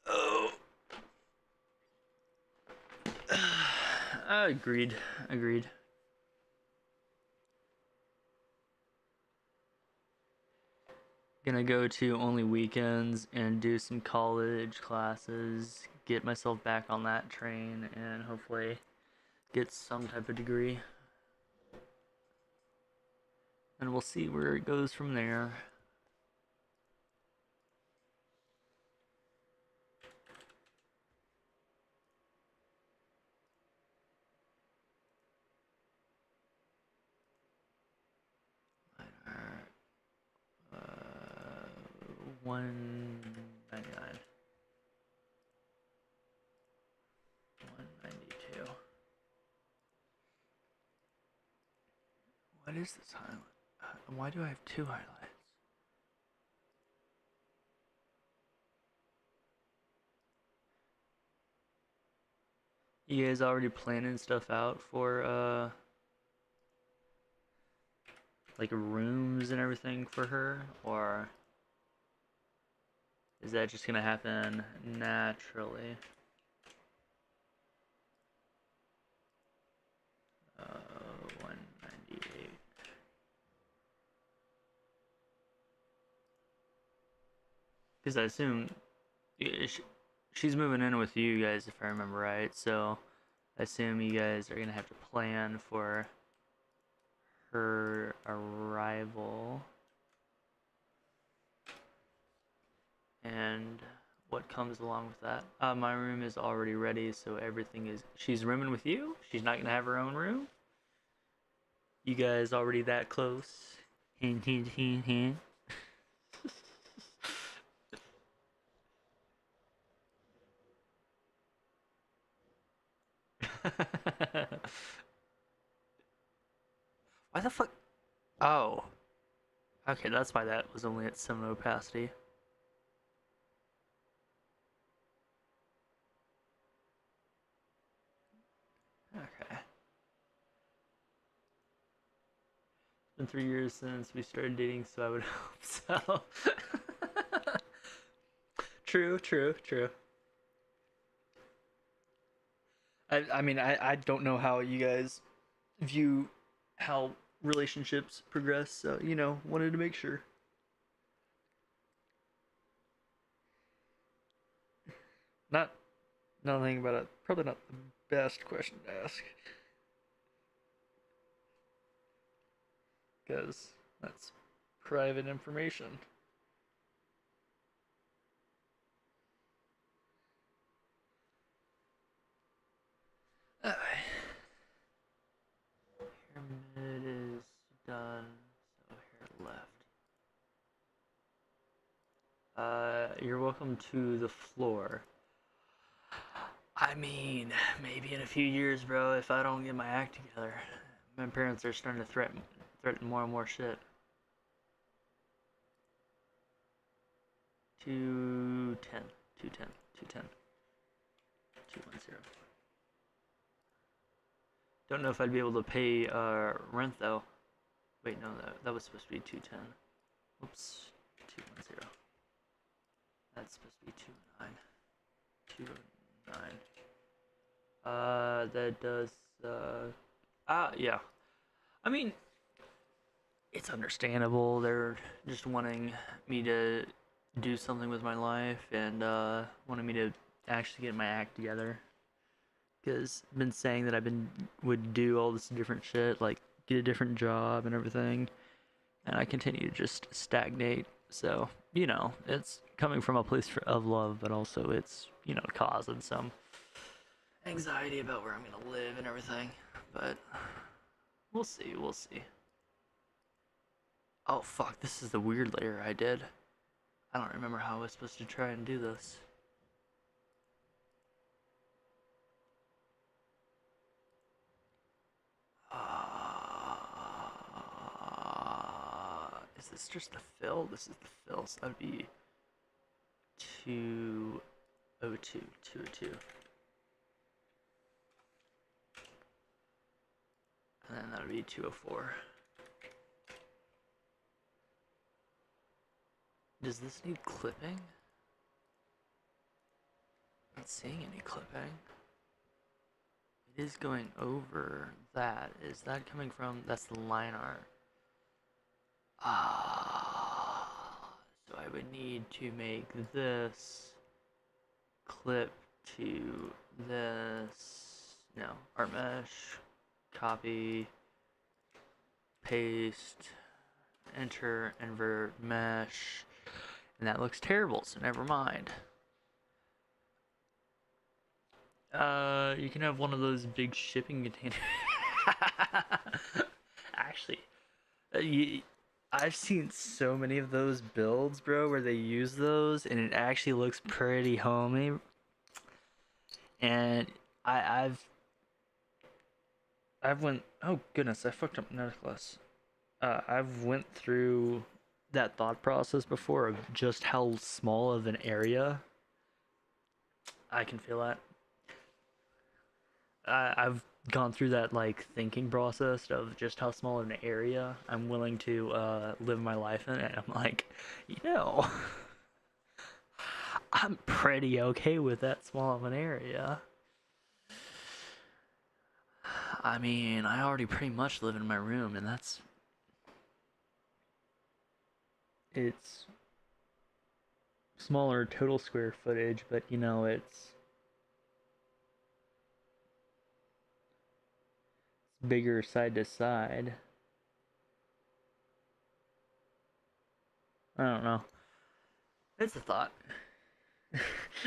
Oh. Agreed. Gonna go to only weekends and do some college classes, get myself back on that train, and hopefully get some type of degree. And we'll see where it goes from there. $199. $192. What is this highlight? Why do I have two highlights? You guys already planning stuff out for like rooms and everything for her, or is that just gonna happen naturally? 198. Because I assume she's moving in with you guys, if I remember right. So I assume you guys are gonna have to plan for her arrival and what comes along with that. My room is already ready, so everything is. She's rooming with you. She's not gonna have her own room. You guys already that close. Hint, hint, hint, hint. Why the fuck? Oh. Okay, that's why that was only at some opacity. Okay. It's been 3 years since we started dating, so I would hope so. True, true, true. I mean, I don't know how you guys view how relationships progress, so, wanted to make sure. Not, not thinking about it. Probably not the best question to ask. Because that's private information. Pyramid is done, so here left. You're welcome to the floor. I mean, maybe in a few years, bro, if I don't get my act together. My parents are starting to threaten more and more shit. 210, 210, 210, 210. Don't know if I'd be able to pay rent though. Wait, no, that was supposed to be 210. Oops, 210. That's supposed to be 209. 209. That does. Yeah. I mean, it's understandable. They're just wanting me to do something with my life and wanting me to actually get my act together. Because I've been saying that would do all this different shit, like get a different job and everything, and I continue to just stagnate. So it's coming from a place of love, but also it's causing some anxiety about where I'm gonna live and everything. But we'll see, we'll see. Oh fuck, this is the weird layer I did. I don't remember how I was supposed to try and do this. Is this just the fill? This is the fill, so that would be 202, 202. And then that would be 204. Does this need clipping? Not seeing any clipping. It is going over that. Is that coming from? That's the line art. So I would need to make this clip to this. No, art mesh, copy, paste, enter, invert, mesh, and that looks terrible, so never mind. You can have one of those big shipping containers. Actually, I've seen so many of those builds, bro, where they use those, and it actually looks pretty homey. And I've went. Oh goodness, I fucked up necklace. I've went through that thought process before of just how small of an area. I can feel that. I've gone through that like thinking process of just how small of an area I'm willing to live my life in, and I'm like, you know, I'm pretty okay with that small of an area. I mean, I already pretty much live in my room, and it's smaller total square footage, but you know, it's bigger side to side. I don't know. It's a thought.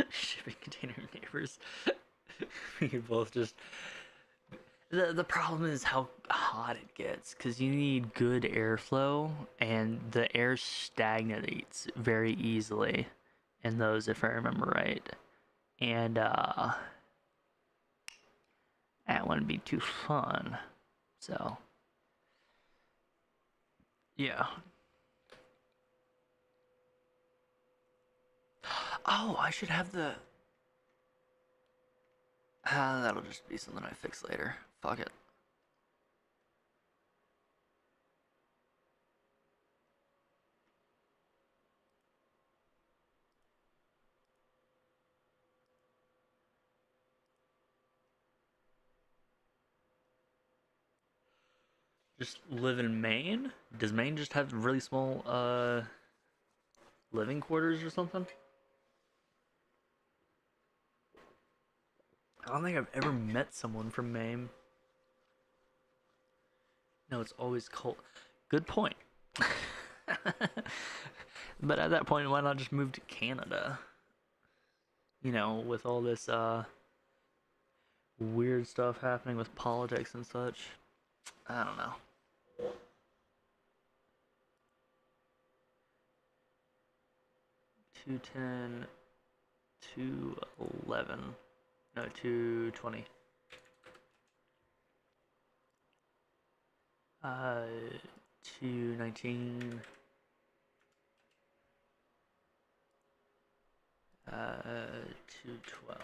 Shipping container neighbors. We could both just. The problem is how hot it gets, because you need good airflow, and the air stagnates very easily in those, if I remember right. And that wouldn't be too fun. So, yeah. Oh, I should have the. That'll just be something I fix later. Fuck it. Just live in Maine? Does Maine just have really small living quarters or something? I don't think I've ever met someone from Maine. No, it's always cold. Good point. But at that point, why not just move to Canada? You know, with all this weird stuff happening with politics and such. I don't know. 210, 211. No, 220. 219. 212.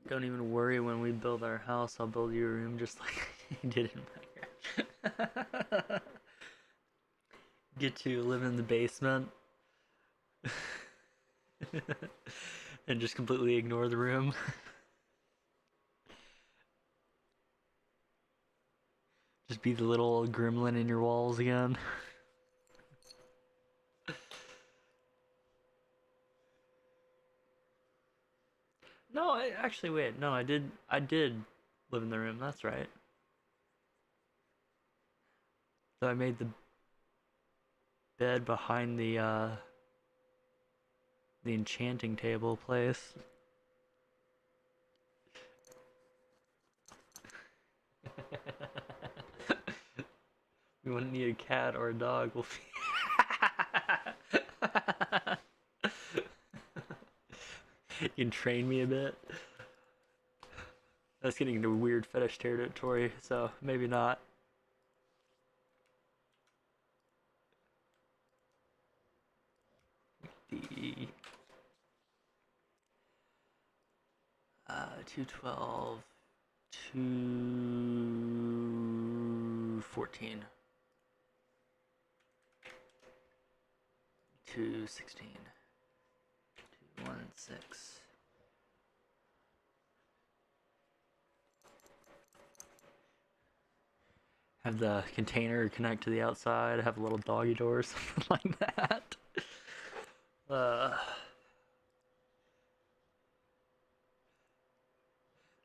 Don't even worry, when we build our house, I'll build you a room just like you did in Minecraft. Get to live in the basement. And just completely ignore the room. Just be the little gremlin in your walls again. No, actually wait. No, I did live in the room. That's right. So I made the bed behind the enchanting table place. We wouldn't need a cat or a dog. We'll you can train me a bit. That's getting into weird fetish territory, so maybe not. The 212, 214, 216, 216. Have the container connect to the outside, have a little doggy door or something like that.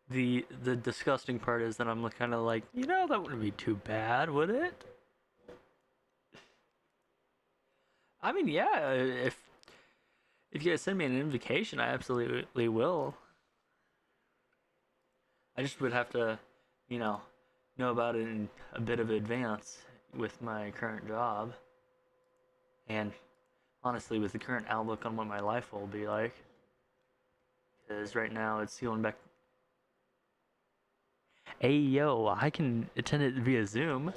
The disgusting part is that I'm kind of like, that wouldn't be too bad, would it? I mean, yeah, if you guys send me an invitation, I absolutely will. I just would have to, you know about it in a bit of advance with my current job. And honestly, with the current outlook on what my life will be like. Because right now it's going back. Hey, yo, I can attend it via Zoom.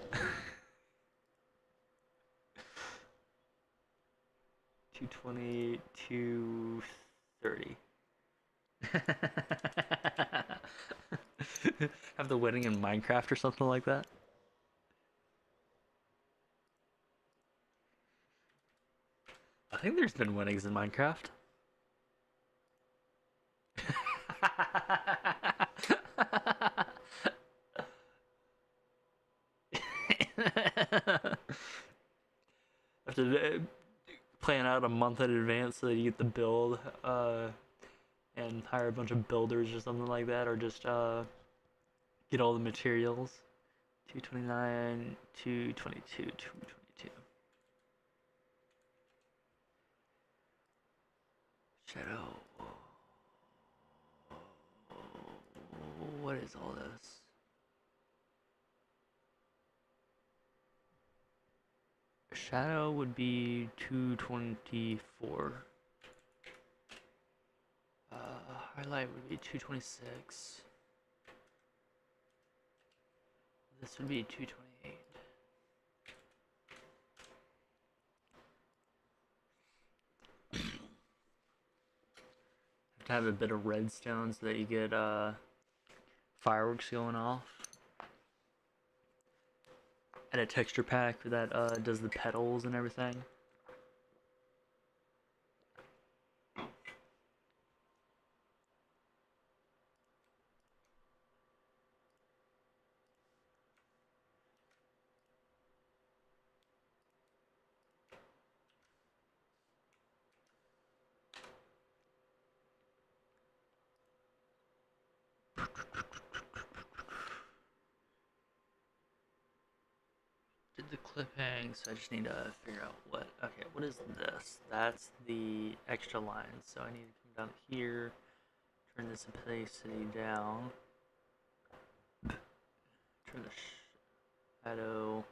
220, 230. Have the wedding in Minecraft or something like that. I think there's been weddings in Minecraft. Have to plan out a month in advance so that you get the build and hire a bunch of builders or something like that, or just get all the materials. 229, 222, 222. Shadow. What is all this? Shadow would be 224. Highlight would be 226. This would be 228. Have to have a bit of redstone so that you get fireworks going off. And a texture pack that does the petals and everything. The clipping, so I just need to figure out what is this? That's the extra line, so I need to come down here, turn this opacity down, turn the shadow.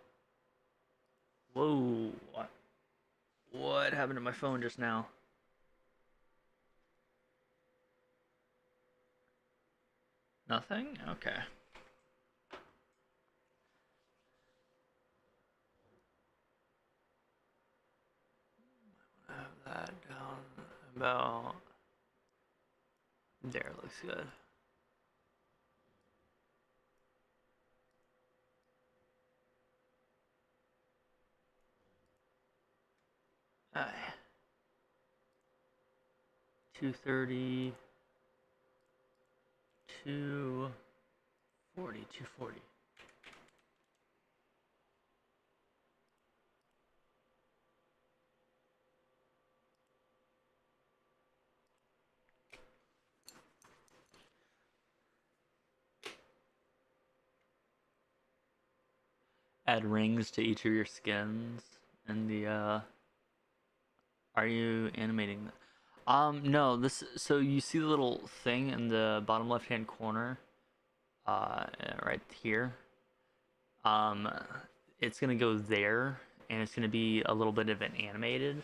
Whoa, what happened to my phone just now? Nothing? Okay. Have that down about there. Looks good. Alright. 230, 240, 240. Add rings to each of your skins and the are you animating that? No, this, so you see the little thing in the bottom left hand corner, right here. Um, it's gonna go there, and it's gonna be a little bit of an animated.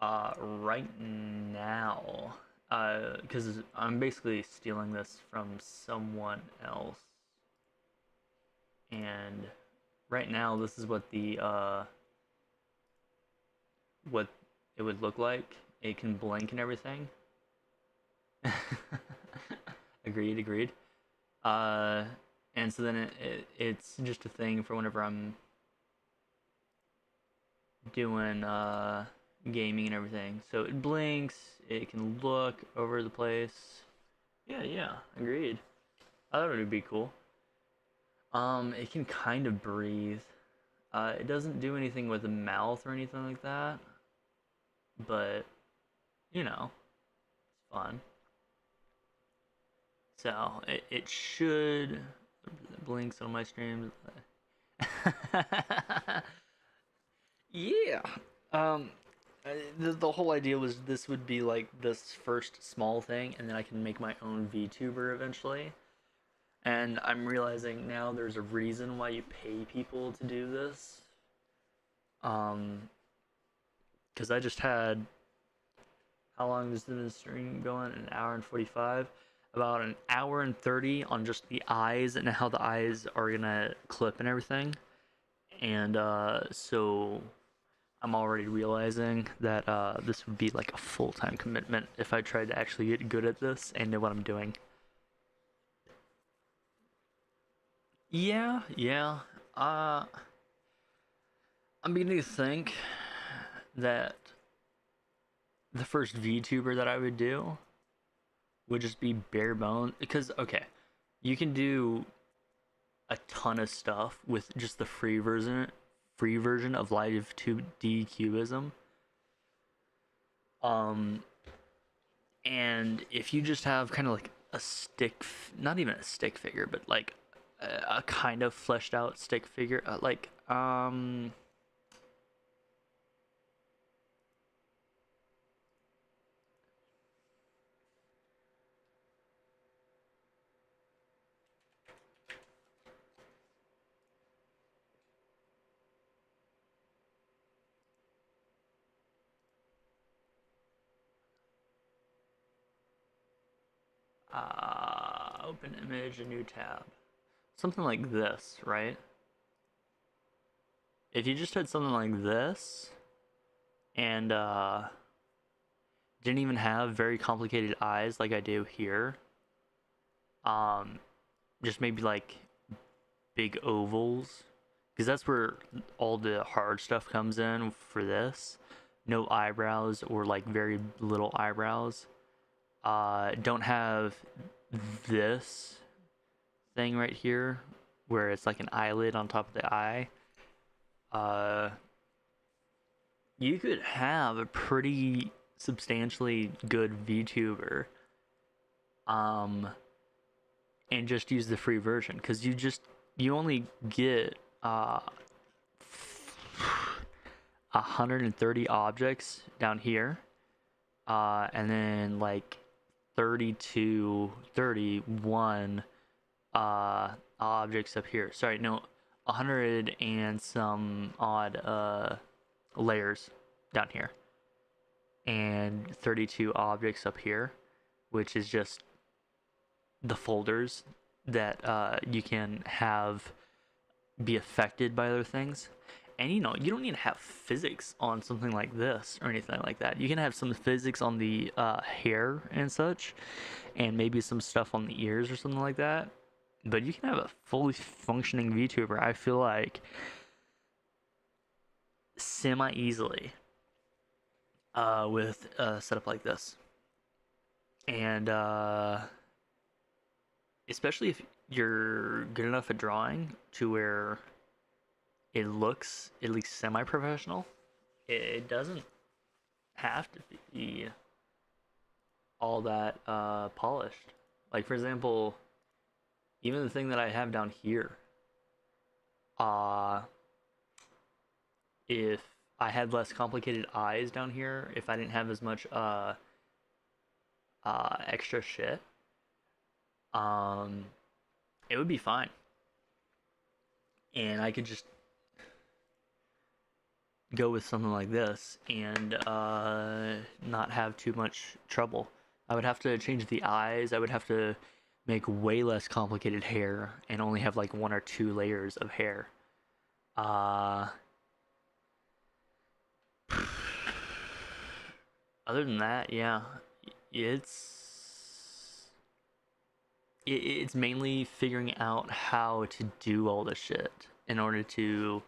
Right now, because I'm basically stealing this from someone else, and right now this is what the what it would look like. It can blink and everything. Agreed. And so then it's just a thing for whenever I'm doing gaming and everything. So it blinks, it can look over the place. Yeah, agreed. I thought it would be cool. It can kind of breathe. It doesn't do anything with the mouth or anything like that, but you know, it's fun. So it should blinks on my streams. Yeah. Um, the whole idea was this would be like this first small thing, and then I can make my own VTuber eventually. And I'm realizing now there's a reason why you pay people to do this. Because I just had, how long has the stream going? An hour and 45. About an hour and 30 on just the eyes and how the eyes are gonna clip and everything. And so I'm already realizing that this would be like a full-time commitment if I tried to actually get good at this and know what I'm doing. Yeah, yeah. Uh, I'm beginning to think that the first VTuber that I would do would just be bare bones. Because, okay, you can do a ton of stuff with just the free version of Live 2D Cubism. Um, and if you just have kind of like a stick, not even a stick figure, but like a kind of fleshed out stick figure, open image, a new tab, something like this, right? If you just had something like this and didn't even have very complicated eyes like I do here, um, just maybe like big ovals, because that's where all the hard stuff comes in for this. No eyebrows or like very little eyebrows. Don't have this thing right here where it's like an eyelid on top of the eye. Uh, you could have a pretty substantially good VTuber, um, and just use the free version because you only get 130 objects down here, and then like 31 objects up here. Sorry, no, 100 and some odd layers down here, and 32 objects up here, which is just the folders that you can have be affected by other things. And you don't need to have physics on something like this or anything like that. You can have some physics on the hair and such, and maybe some stuff on the ears or something like that. But you can have a fully functioning VTuber, I feel like, semi easily with a setup like this. And especially if you're good enough at drawing to where it looks at least semi-professional. It doesn't have to be all that polished. Like for example, even the thing that I have down here, uh, if I had less complicated eyes down here, if I didn't have as much extra shit, um, it would be fine, and I could just go with something like this and not have too much trouble. I would have to change the eyes. I would have to make way less complicated hair and only have like 1 or 2 layers of hair. Uh, Other than that, yeah, it's it's mainly figuring out how to do all the shit in order to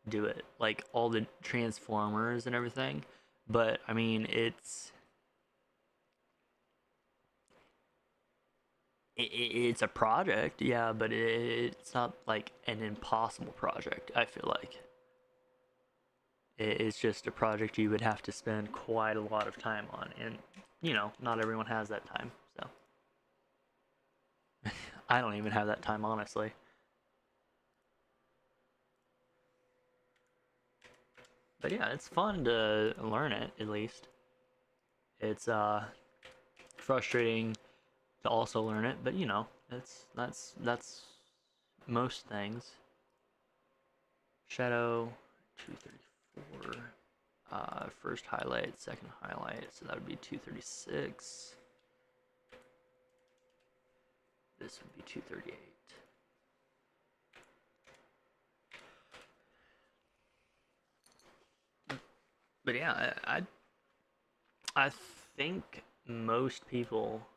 do it, like all the transformers and everything. But I mean, it's a project, yeah, but it's not like an impossible project. I feel like it's just a project you would have to spend quite a lot of time on, and not everyone has that time. So I don't even have that time, honestly. But yeah, it's fun to learn it. At least it's frustrating to also learn it, but that's most things. Shadow 234. First highlight, second highlight, so that would be 236. This would be 238. But yeah, I think most people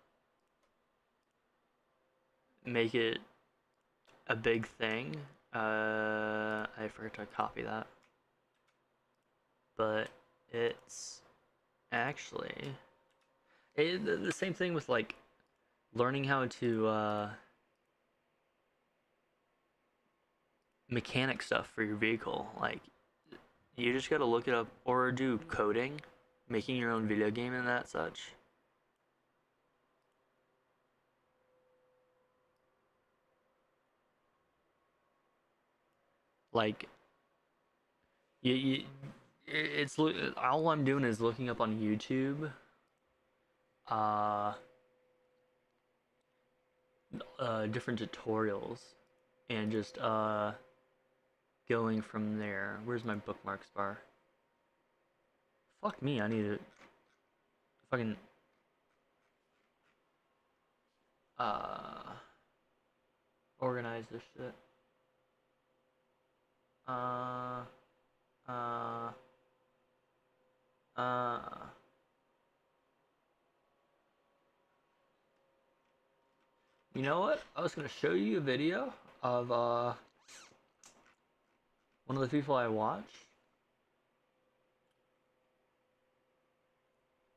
make it a big thing. I forgot to copy that, but it's actually the same thing with like learning how to mechanic stuff for your vehicle. Like you just gotta look it up or do coding, making your own video game and that such. Like you it's all I'm doing is looking up on YouTube uh, different tutorials and just going from there. Where's my bookmarks bar? Fuck me, I need to fucking uh organize this shit. Uh uh uh You know what? I was gonna show you a video of one of the people I watch.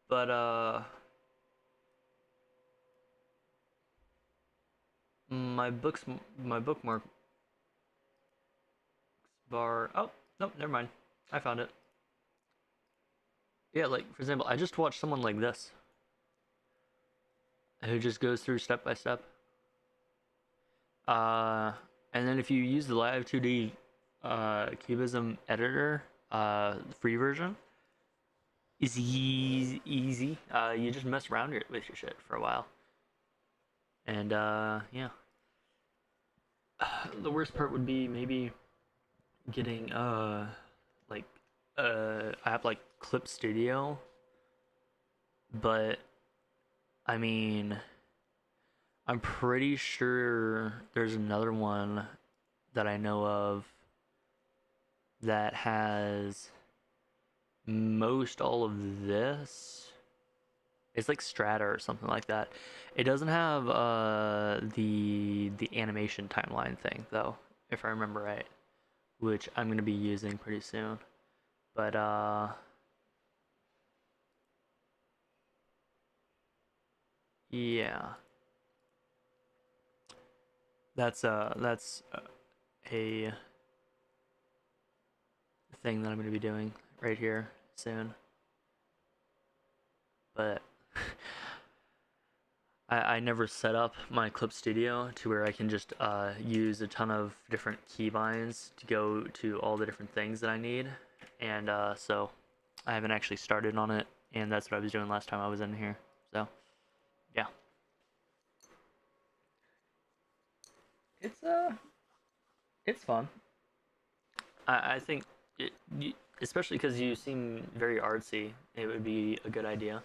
But my bookmark bar. Oh, nope, never mind. I found it. Yeah, like for example, I just watched someone like this who just goes through step by step. Uh, and then if you use the Live 2D Cubism editor, free version, is easy. You just mess around with your shit for a while, and yeah. The worst part would be maybe getting like I have like Clip Studio, but I mean I'm pretty sure there's another one that I know of that has most all of this. It's like Strata or something like that. It doesn't have the animation timeline thing though, if I remember right, which I'm gonna be using pretty soon. But yeah, that's a thing that I'm gonna be doing right here soon. But I never set up my Clip Studio to where I can just use a ton of different keybinds to go to all the different things that I need, and so I haven't actually started on it, and that's what I was doing last time I was in here. So yeah, it's it's fun. I think it, especially because you seem very artsy, it would be a good idea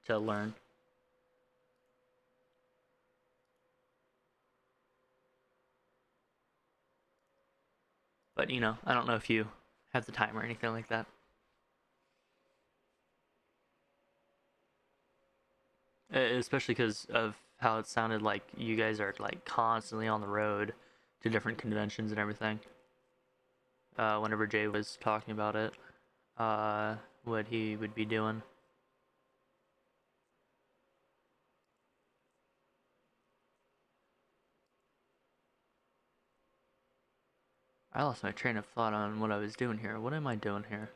to learn. But you know, I don't know if you have the time or anything like that. Especially because of how it sounded like you guys are like constantly on the road to different conventions and everything. Whenever Jay was talking about it, what he would be doing. I lost my train of thought on what I was doing here. What am I doing here?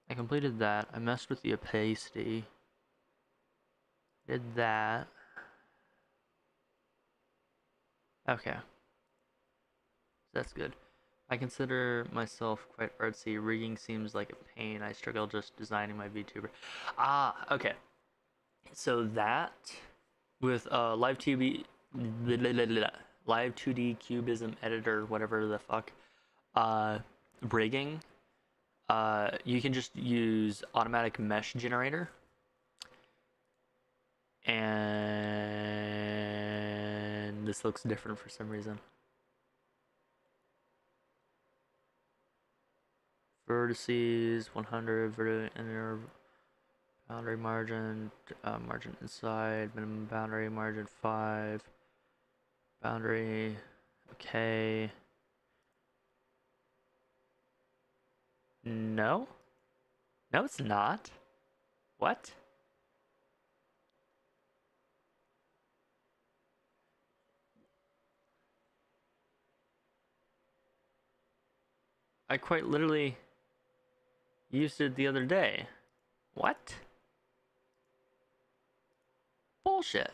I completed that. I messed with the opacity. Did that. Okay. That's good. I consider myself quite artsy. Rigging seems like a pain. I struggle just designing my VTuber. Ah, okay. So that with live 2D live 2D cubism editor, whatever the fuck, uh, rigging, you can just use automatic mesh generator, and this looks different for some reason. Vertices 100 inner Boundary margin, margin inside, minimum boundary margin 5. Boundary, okay. No? No, it's not. What? I quite literally used it the other day. What? Bullshit.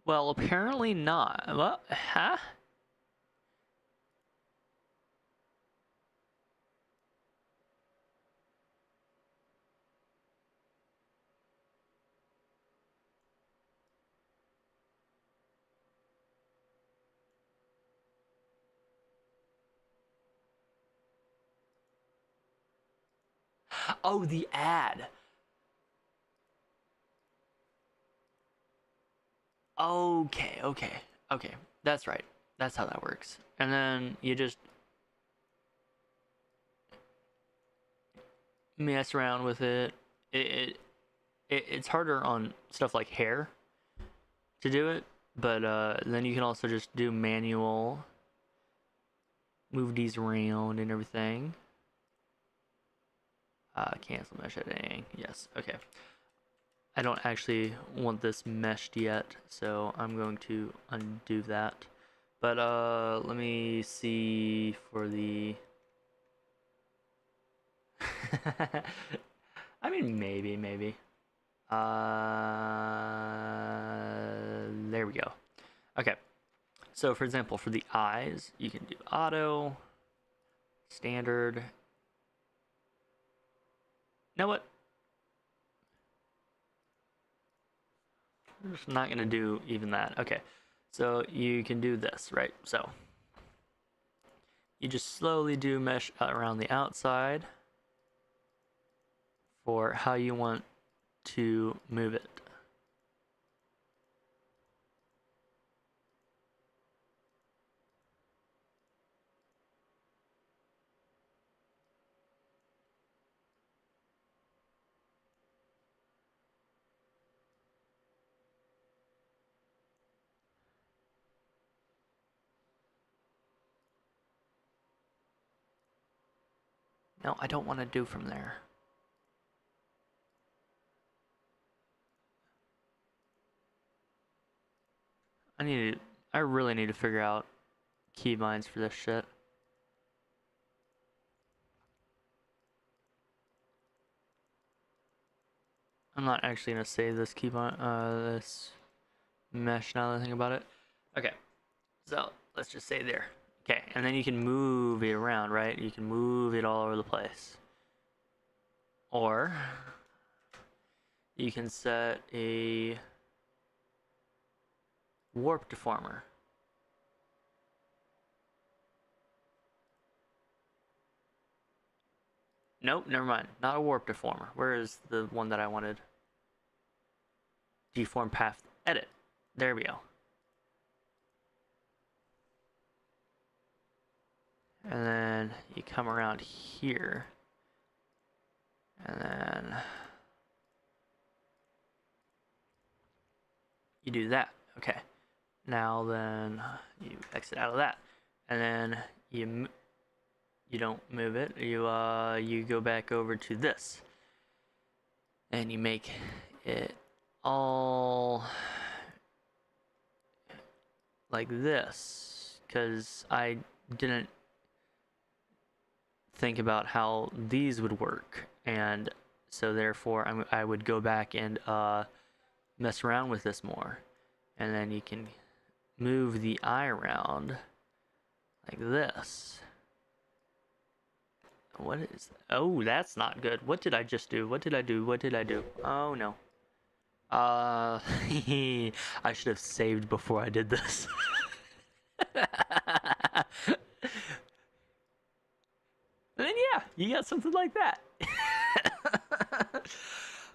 Well, apparently not. Well, huh? Oh, the ad. Okay, okay, okay. That's right. That's how that works. And then you just mess around with it. It's harder on stuff like hair to do it, but then you can also just do manual, move these around and everything. Cancel mesh editing. Yes. Okay. I don't actually want this meshed yet, so I'm going to undo that. But let me see for the I mean maybe. There we go. Okay. So for example, for the eyes, you can do auto, standard. You know what? I'm just not gonna do even that. Okay. So you can do this, right? So you just slowly do mesh around the outside for how you want to move it. No, I don't want to do from there. I really need to figure out keybinds for this shit. I'm not actually gonna save this keybind, this mesh now that I think about it. Okay, so let's just say there. Okay, and then you can move it around, right? You can move it all over the place. Or you can set a warp deformer. Nope, never mind. Not a warp deformer. Where is the one that I wanted? Deform path edit. There we go. And then you come around here. And then you do that. Okay. Now then you exit out of that. And then you don't move it. You go back over to this. And you make it all like this, because I didn't think about how these would work, and so therefore I would go back and mess around with this more, and then you can move the eye around like this. What is that? Oh, that's not good. What did I just do? What did I do? What did I do? Oh no. I should have saved before I did this. And then yeah, you got something like that.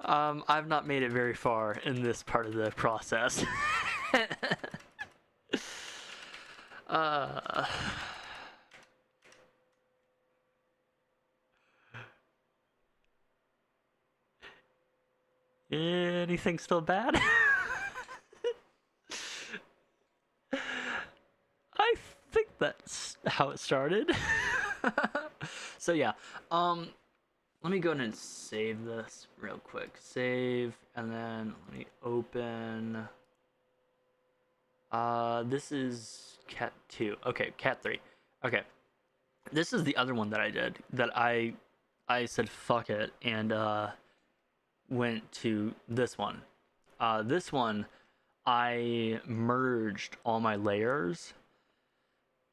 I've not made it very far in this part of the process. uh, anything still bad? I think that's how it started. So yeah, let me go ahead and save this real quick. Save, and then let me open. This is cat 2. Okay, cat 3. Okay, this is the other one that I did. That I said fuck it and went to this one. This one, I merged all my layers,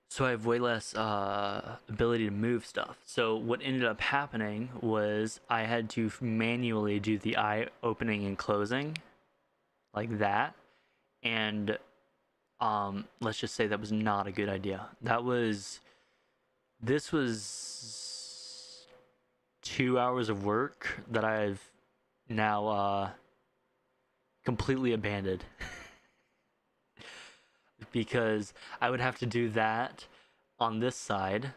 so I have way less ability to move stuff. So what ended up happening was I had to manually do the eye opening and closing like that, and let's just say that was not a good idea. This was 2 hours of work that I've now completely abandoned. Because I would have to do that on this side.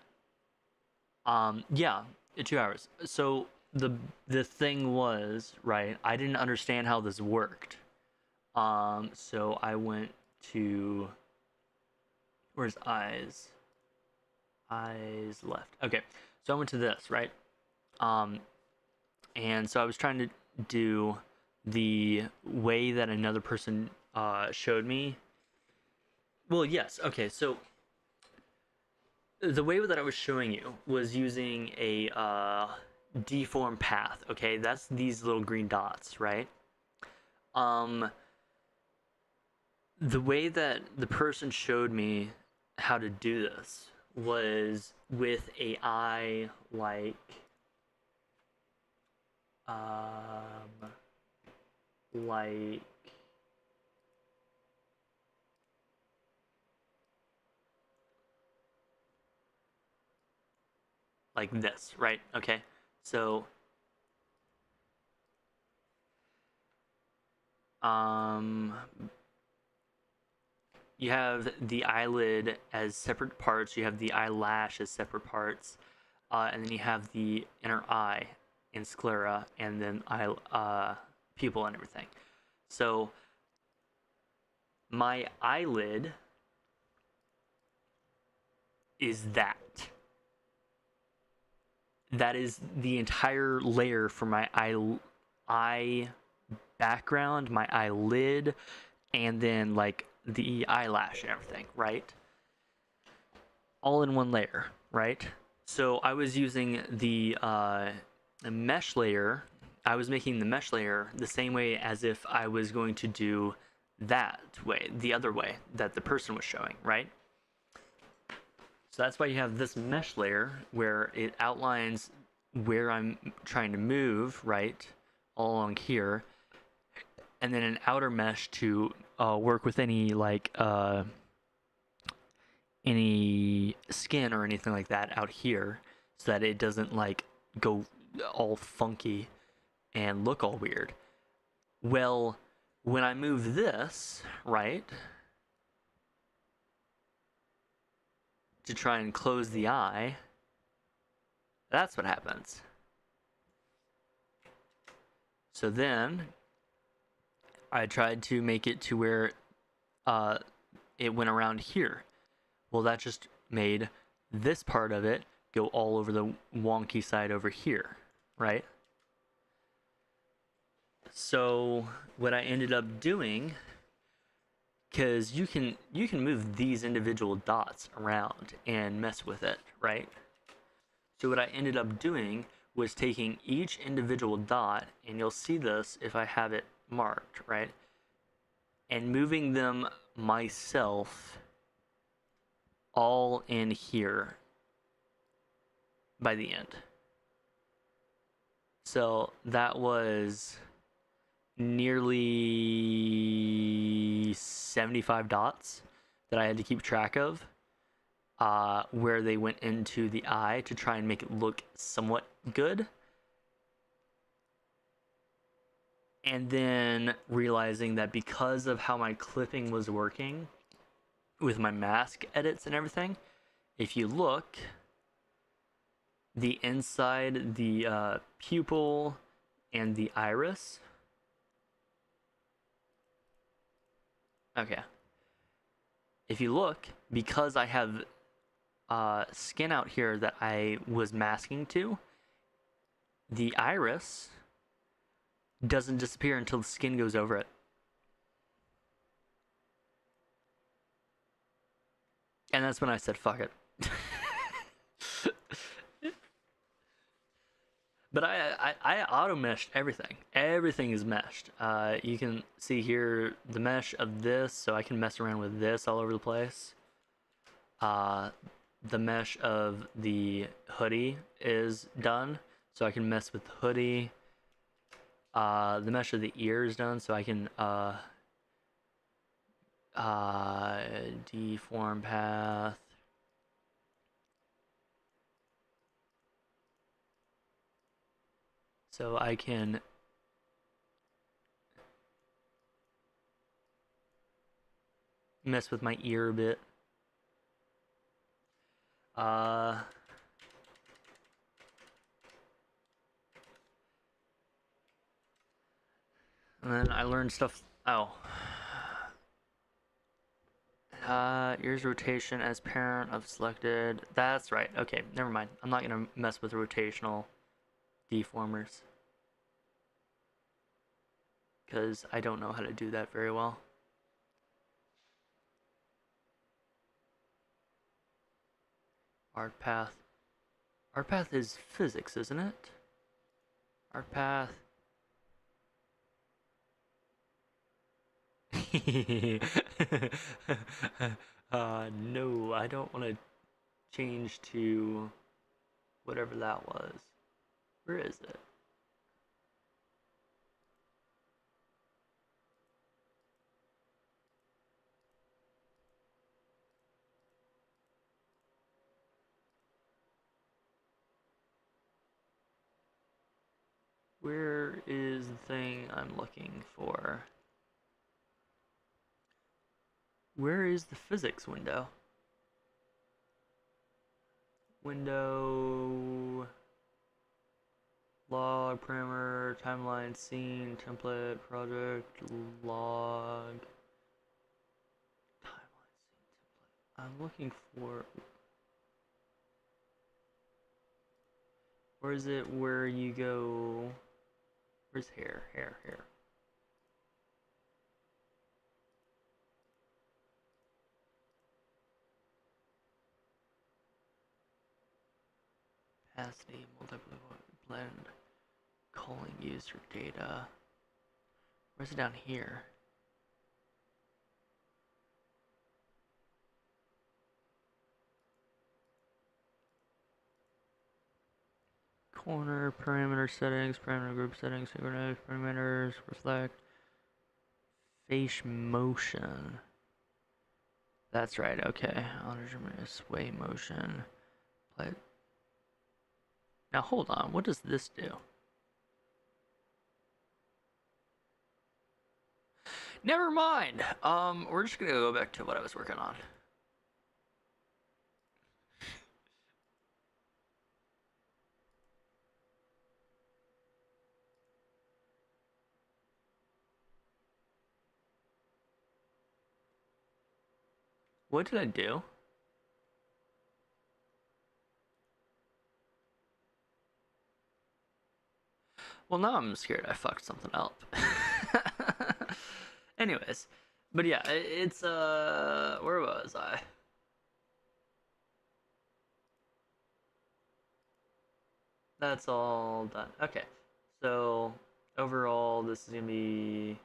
Yeah, 2 hours. So the thing was, right, I didn't understand how this worked. So I went to, where's eyes? Eyes left. Okay, so I went to this, right? And so I was trying to do the way that another person showed me. Well, yes. Okay, so the way that I was showing you was using a deform path. Okay, that's these little green dots, right? The way that the person showed me how to do this was with a eye like like this, right? Okay, so you have the eyelid as separate parts, you have the eyelash as separate parts, and then you have the inner eye and sclera, and then pupil and everything. So my eyelid is that. That is the entire layer for my eye background, my eyelid, and then like the eyelash and everything, right? All in one layer, right? So I was using the mesh layer. I was making the mesh layer the same way as if I was going to do that way, the other way that the person was showing, right? So that's why you have this mesh layer where it outlines where I'm trying to move, right, all along here, and then an outer mesh to work with any like any skin or anything like that out here, so that it doesn't like go all funky and look all weird. Well, when I move this, right, to try and close the eye, that's what happens. So then I tried to make it to where it went around here. Well, that just made this part of it go all over the wonky side over here, right? So what I ended up doing, because you can move these individual dots around and mess with it, right? So what I ended up doing was taking each individual dot, and you'll see this if I have it marked, right? And moving them myself all in here by the end. So that was nearly 75 dots that I had to keep track of, where they went into the eye to try and make it look somewhat good. and then realizing that because of how my clipping was working with my mask edits and everything, if you look, the inside, the pupil and the iris. Okay. If you look, because I have skin out here that I was masking to, the iris doesn't disappear until the skin goes over it. And that's when I said, fuck it. But I auto meshed everything. Everything is meshed. You can see here the mesh of this, so I can mess around with this all over the place. The mesh of the hoodie is done, so I can mess with the hoodie. The mesh of the ear is done, so I can deform path. So I can mess with my ear a bit. And then I learned stuff. Oh. Ears rotation as parent of selected. That's right. Okay, never mind. I'm not gonna mess with rotational deformers, because I don't know how to do that very well. Art path. Art path is physics, isn't it? Art path. No, I don't want to change to whatever that was. Where is it? Where is the thing I'm looking for? Where is the physics window? Window, log, parameter, timeline, scene, template, project, log, timeline, scene, template. I'm looking for. Where is it where you go? Where's hair? Hair. Opacity, multiple blend, calling user data. Where's it down here? Corner, parameter settings, parameter group settings, synchronize, parameters, reflect, face motion. That's right, okay. Auto sway motion. Play. Now hold on, what does this do? Never mind. We're just gonna go back to what I was working on. What did I do? Well, now I'm scared I fucked something up. Anyways, but yeah, it's where was I? That's all done. Okay, so overall, this is gonna be,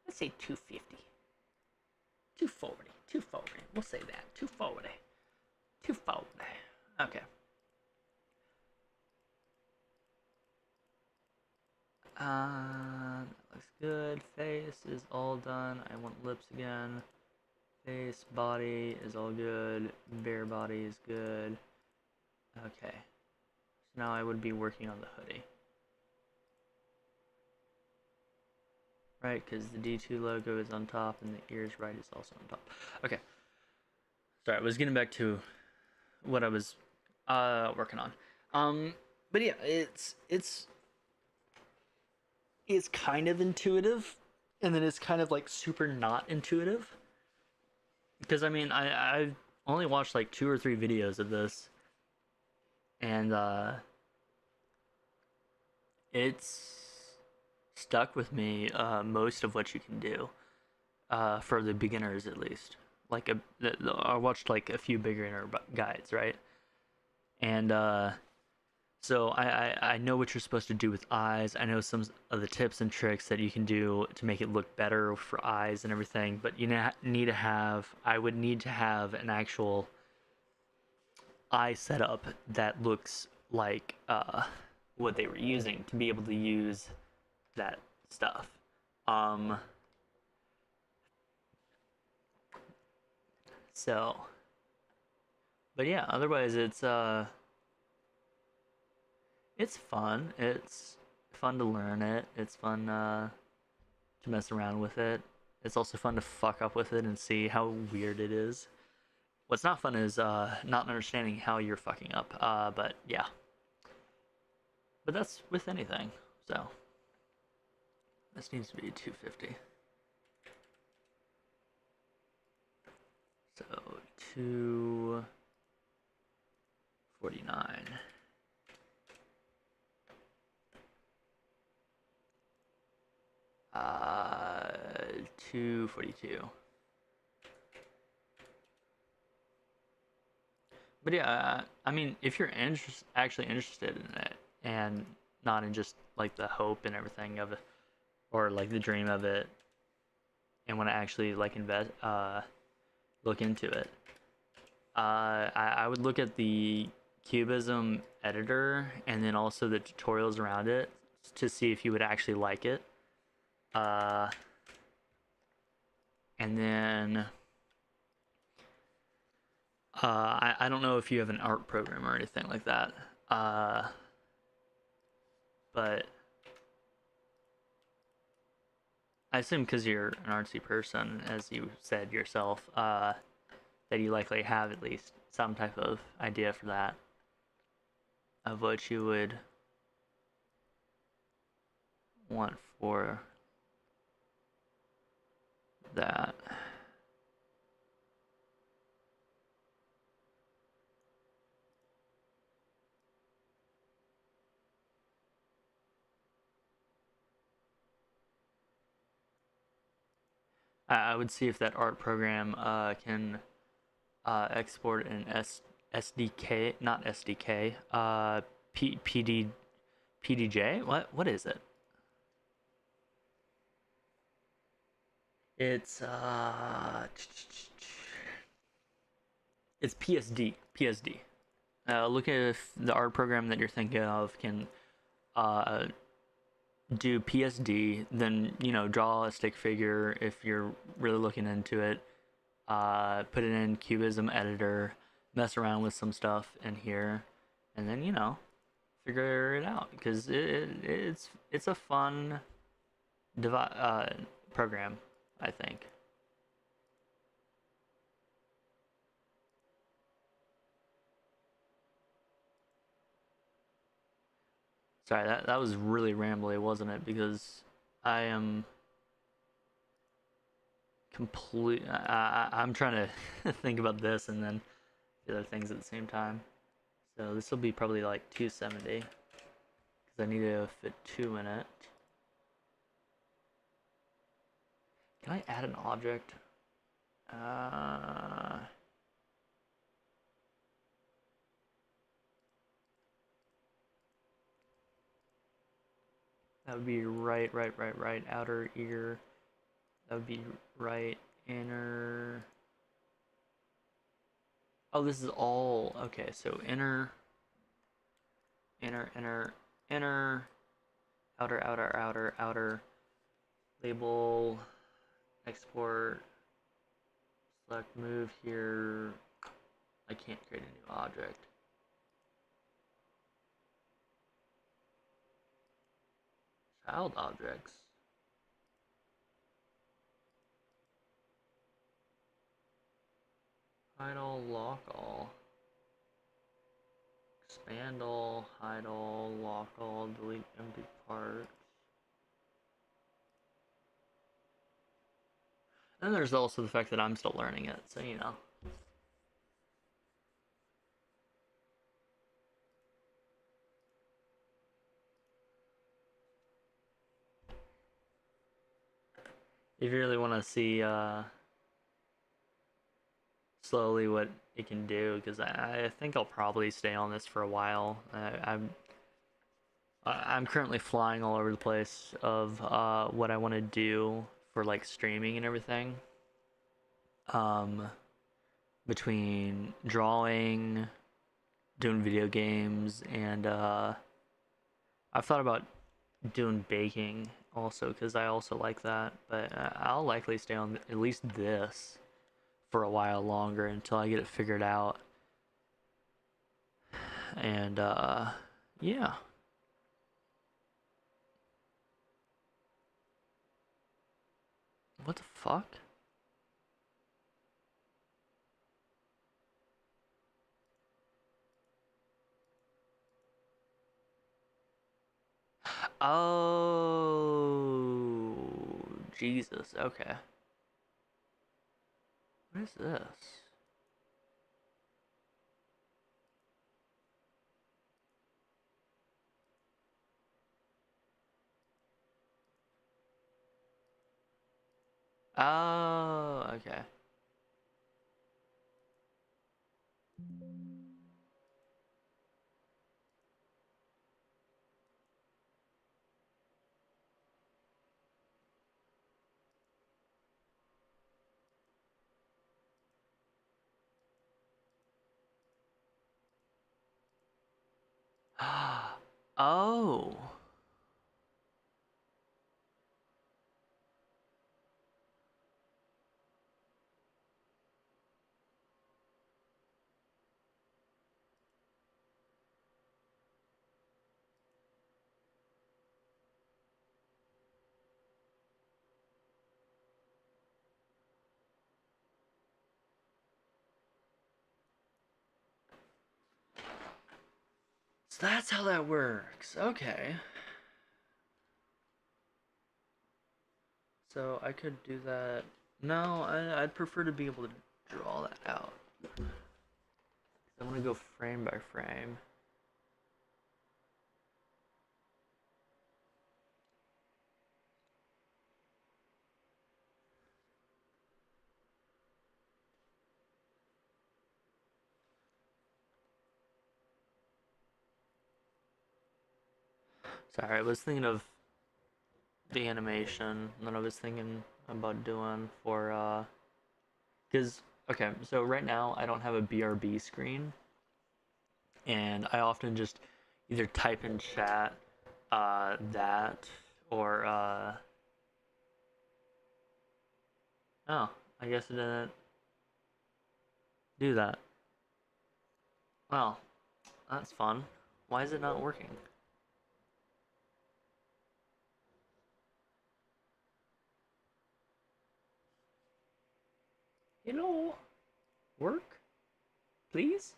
let's say 250, 240, 240. We'll say that 240, 240. Okay. That looks good. Face is all done. I want lips again. Face, body is all good. Bare body is good. Okay. So now I would be working on the hoodie. right, because the D2 logo is on top and the ears right is also on top. Okay. Sorry, I was getting back to what I was working on. But yeah, it's kind of intuitive, and then it's kind of like super not intuitive. Because I mean, I've only watched like 2 or 3 videos of this, and it's stuck with me most of what you can do for the beginners at least. Like I watched like a few beginner guides, right? And so I know what you're supposed to do with eyes. I know some of the tips and tricks that you can do to make it look better for eyes and everything. But you need to have. I would need to have an actual eye setup that looks like what they were using to be able to use that stuff. Um, so, but yeah, otherwise it's fun. It's fun to learn it. It's fun to mess around with it. It's also fun to fuck up with it and see how weird it is. What's not fun is not understanding how you're fucking up. But yeah, but that's with anything. So this needs to be 250. So 249. 242. But yeah, I mean, if you're actually interested in it, and not in just like the hope and everything of it, or like the dream of it, and want to actually like look into it, I would look at the Cubism editor and then also the tutorials around it to see if you would actually like it. And then I don't know if you have an art program or anything like that, but I assume because you're an artsy person, as you said yourself, that you likely have at least some type of idea for that, of what you would want for that. I would see if that art program can export an SDK, not SDK, PDJ. What is it? It's it's PSD. Look at if the art program that you're thinking of can uh, do PSD, then draw a stick figure if you're really looking into it. Put it in Cubism editor, mess around with some stuff in here, and then figure it out, because it's a fun program, I think. Sorry, that was really rambly, wasn't it? Because I am I'm trying to think about this and then the other things at the same time. So this will be probably like 270 because I need to fit 2 in it. Can I add an object? That would be right, outer ear. That would be right, inner. Oh, this is all, okay, so inner, outer, label, export, select, move here. I can't create a new object. Child objects. hide all, lock all. Expand all, hide all, lock all, delete empty parts. And there's also the fact that I'm still learning it, so you know. If you really want to see slowly what it can do, because I think I'll probably stay on this for a while. I'm currently flying all over the place of what I want to do for like streaming and everything. Between drawing, doing video games, and I've thought about doing baking also because I also like that. But I'll likely stay on at least this for a while longer until I get it figured out. And yeah. What the fuck? Oh, Jesus. Okay. What is this? Oh, okay. Oh. So that's how that works. Okay. So I could do that. No, I'd prefer to be able to draw that out. I want to go frame by frame. Sorry, I was thinking of the animation that I was thinking about doing for because okay, so right now I don't have a BRB screen, and I often just either type in chat that or oh, I guess it didn't do that. Well, that's fun. Why is it not working? Hello? Work? Please?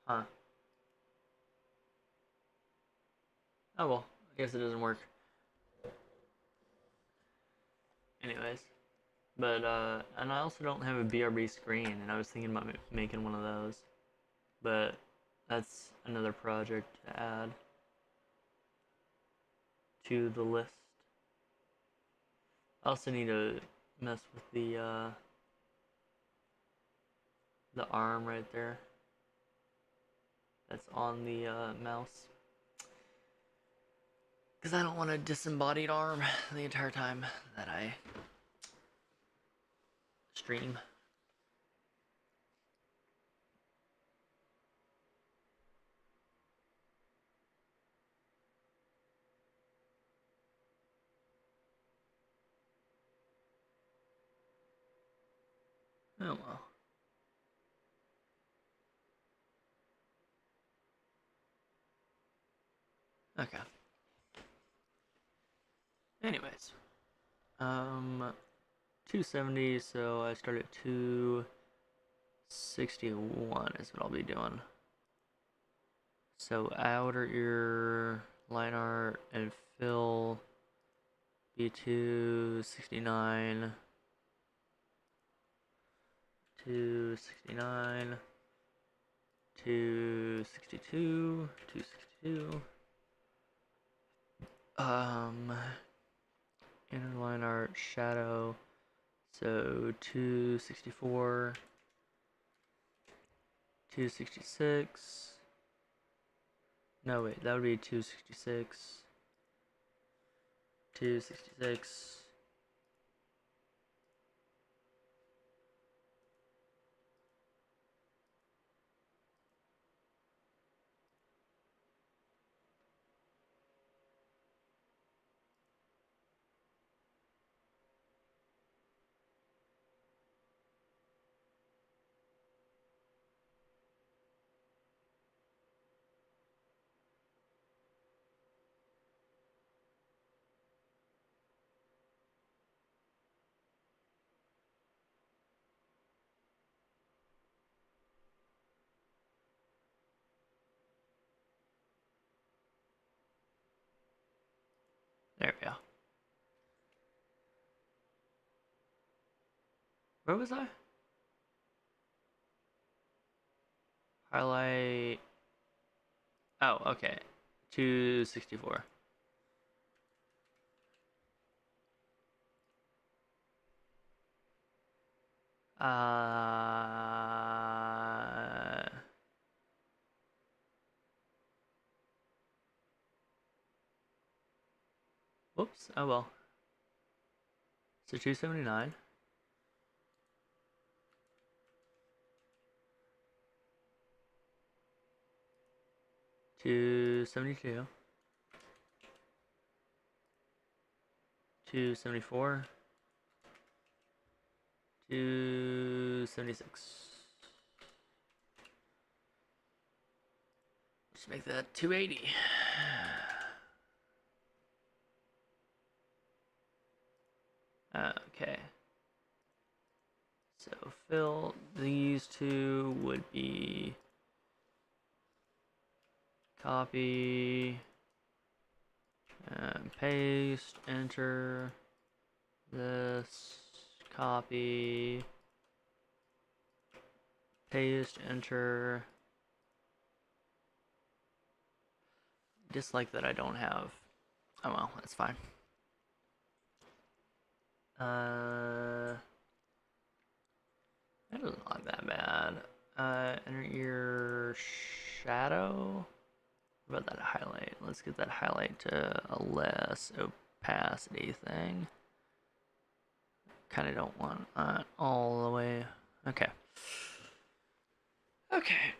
Huh. Oh well, I guess it doesn't work. Anyways. But, and I also don't have a BRB screen, and I was thinking about making one of those. But that's another project to add to the list. I also need to mess with the arm right there. That's on the mouse. Because I don't want a disembodied arm the entire time that I stream. Oh well. Okay. Anyways, 270, so I start at 261 is what I'll be doing. So outer ear, line art, and fill be 269, 269, 262, 262. Inner line art, shadow, so 264, 266. No, wait, that would be 266, 266. There we go. Where was I? Highlight. Oh, okay. 264. Whoops. Oh well. So 279. 272. 274. 276. Let's make that 280. Okay. So fill, these two would be copy, paste, enter, this, copy, paste, enter. Dislike that I don't have. Oh well, that's fine. That doesn't look that bad. Enter your shadow. What about that highlight? Let's get that highlight to a less opacity thing. Kind of don't want that all the way. Okay. Okay.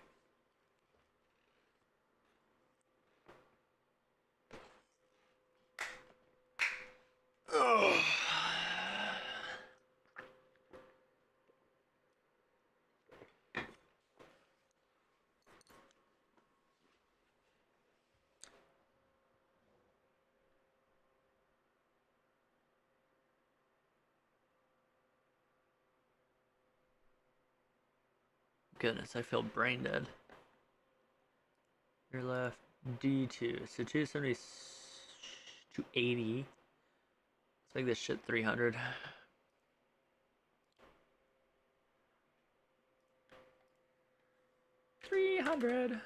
Ugh. Goodness, I feel brain dead. Your left, D2. So 270, 280. Let's make this shit 300. $300.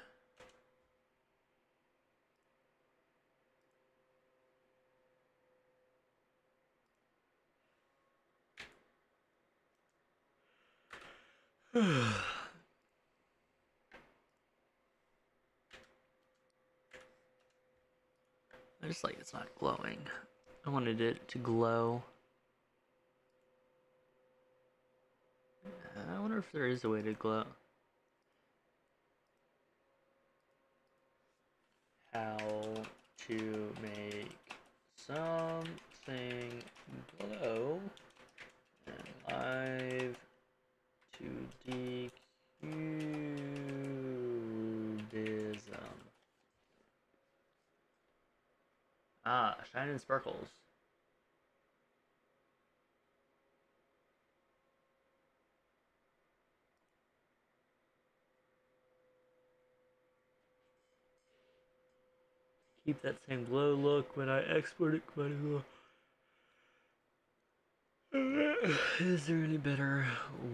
I just like it's not glowing. I wanted it to glow. I wonder if there is a way to glow. How to make something glow and live to decubism. Ah, shine and sparkles. keep that same glow look when I export it quite well. Is there any better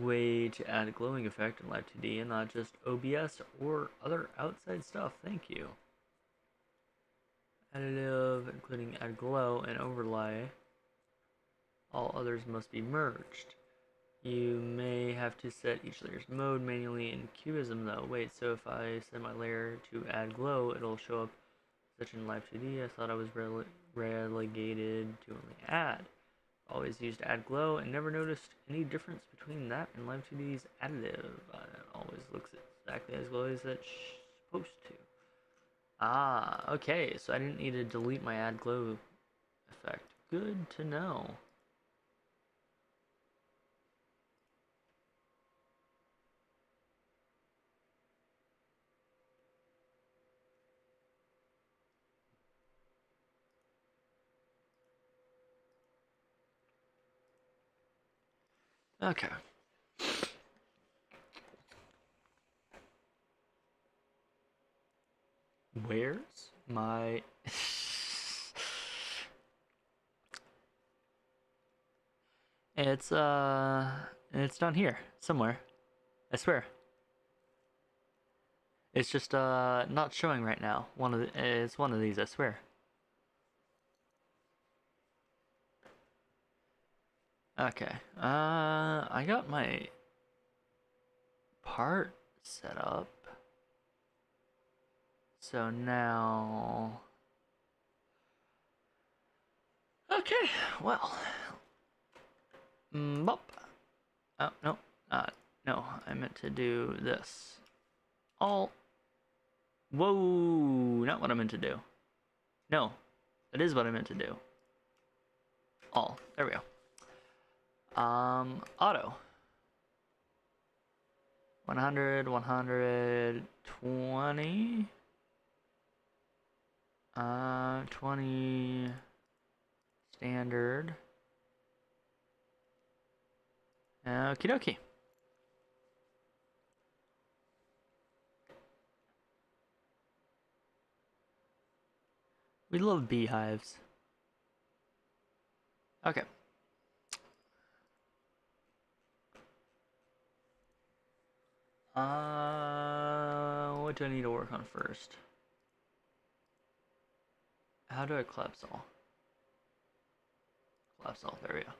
way to add a glowing effect in Live 2D and not just OBS or other outside stuff? Thank you. Additive, including add glow and overlay. All others must be merged. You may have to set each layer's mode manually in Cubism though. Wait, so if I set my layer to add glow, it'll show up such in Live 2D? I thought I was relegated to only add. Always used add glow and never noticed any difference between that and Live 2D's additive. It always looks exactly as glowy as it's supposed to. Ah, okay, so I didn't need to delete my add glow effect. Good to know. Okay. Where's my... it's down here, somewhere. I swear. It's just, not showing right now. It's one of these, I swear. Okay, I got my part set up. So now... Okay, well... Bop. Oh, no, no, I meant to do this. All... Whoa, not what I meant to do. No, that is what I meant to do. All, there we go. Auto. 100, 120. 20 standard. Okie dokie. We love beehives. Okay. What do I need to work on first? How do I collapse all? Collapse all, there we go.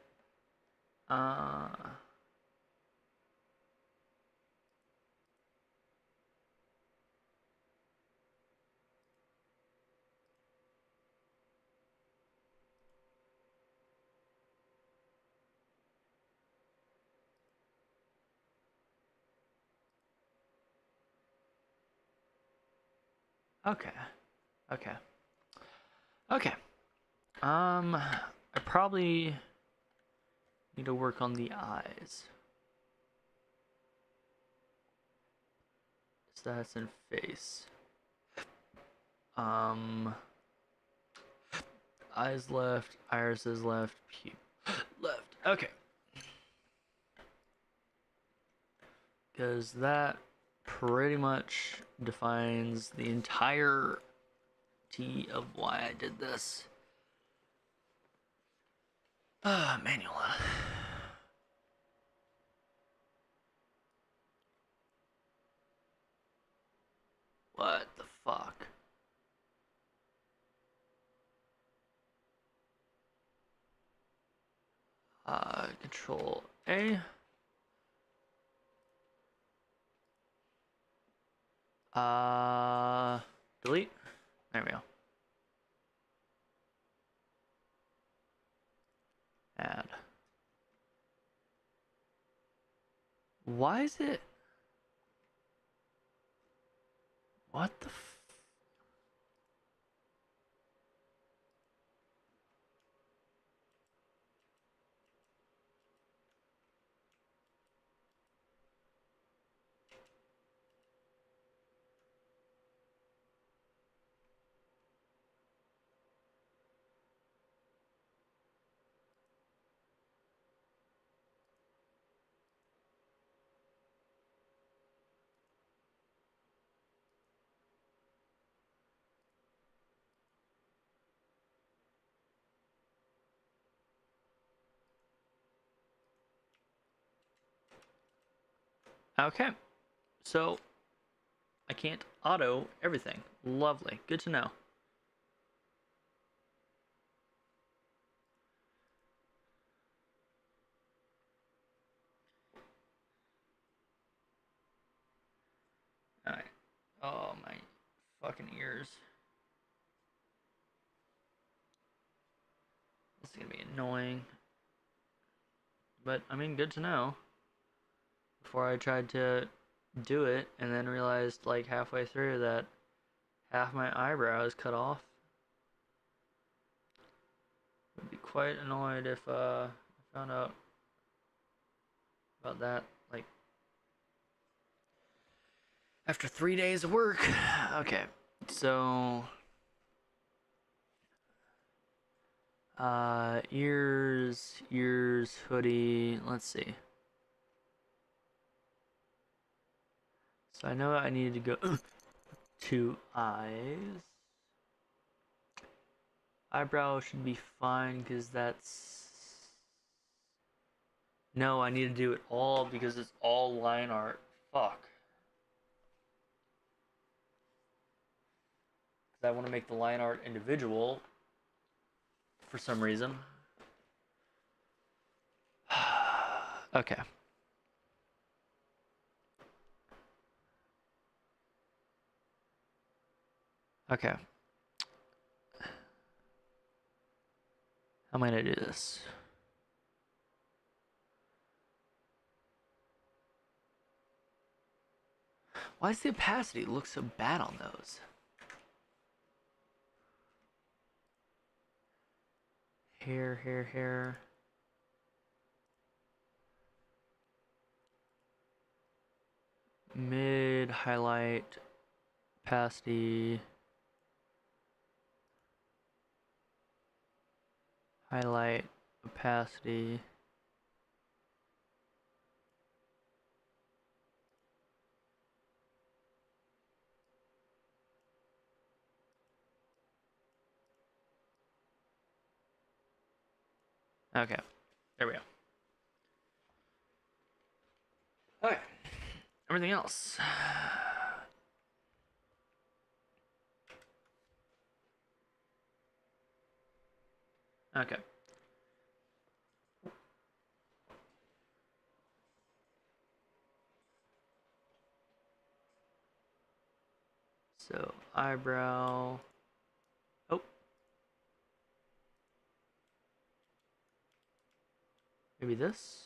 Okay. Okay. Okay. I probably need to work on the eyes. So that's in face. Eyes left, irises left, left. Okay. Because that pretty much defines the entirety of why I did this. Manual. What the fuck? Control A. Delete. There we go. Add. Why is it? What the f... Okay, so I can't auto everything. Lovely, good to know. Alright. Oh, my fucking ears. This is gonna be annoying. But, I mean, good to know. Before I tried to do it and then realized, like, halfway through that half my eyebrow is cut off. I'd be quite annoyed if I found out about that, like, after 3 days of work. Okay, so ears, hoodie, let's see. So I know I needed to go to eyes. Eyebrow should be fine because that's... No, I need to do it all because it's all line art. Fuck. Because I want to make the line art individual for some reason. Okay. Okay. How am I gonna do this? Why does the opacity look so bad on those? Hair. Mid, highlight, opacity. Highlight, opacity. Okay, there we go. Okay, everything else. Okay. So, eyebrow. Oh. Maybe this?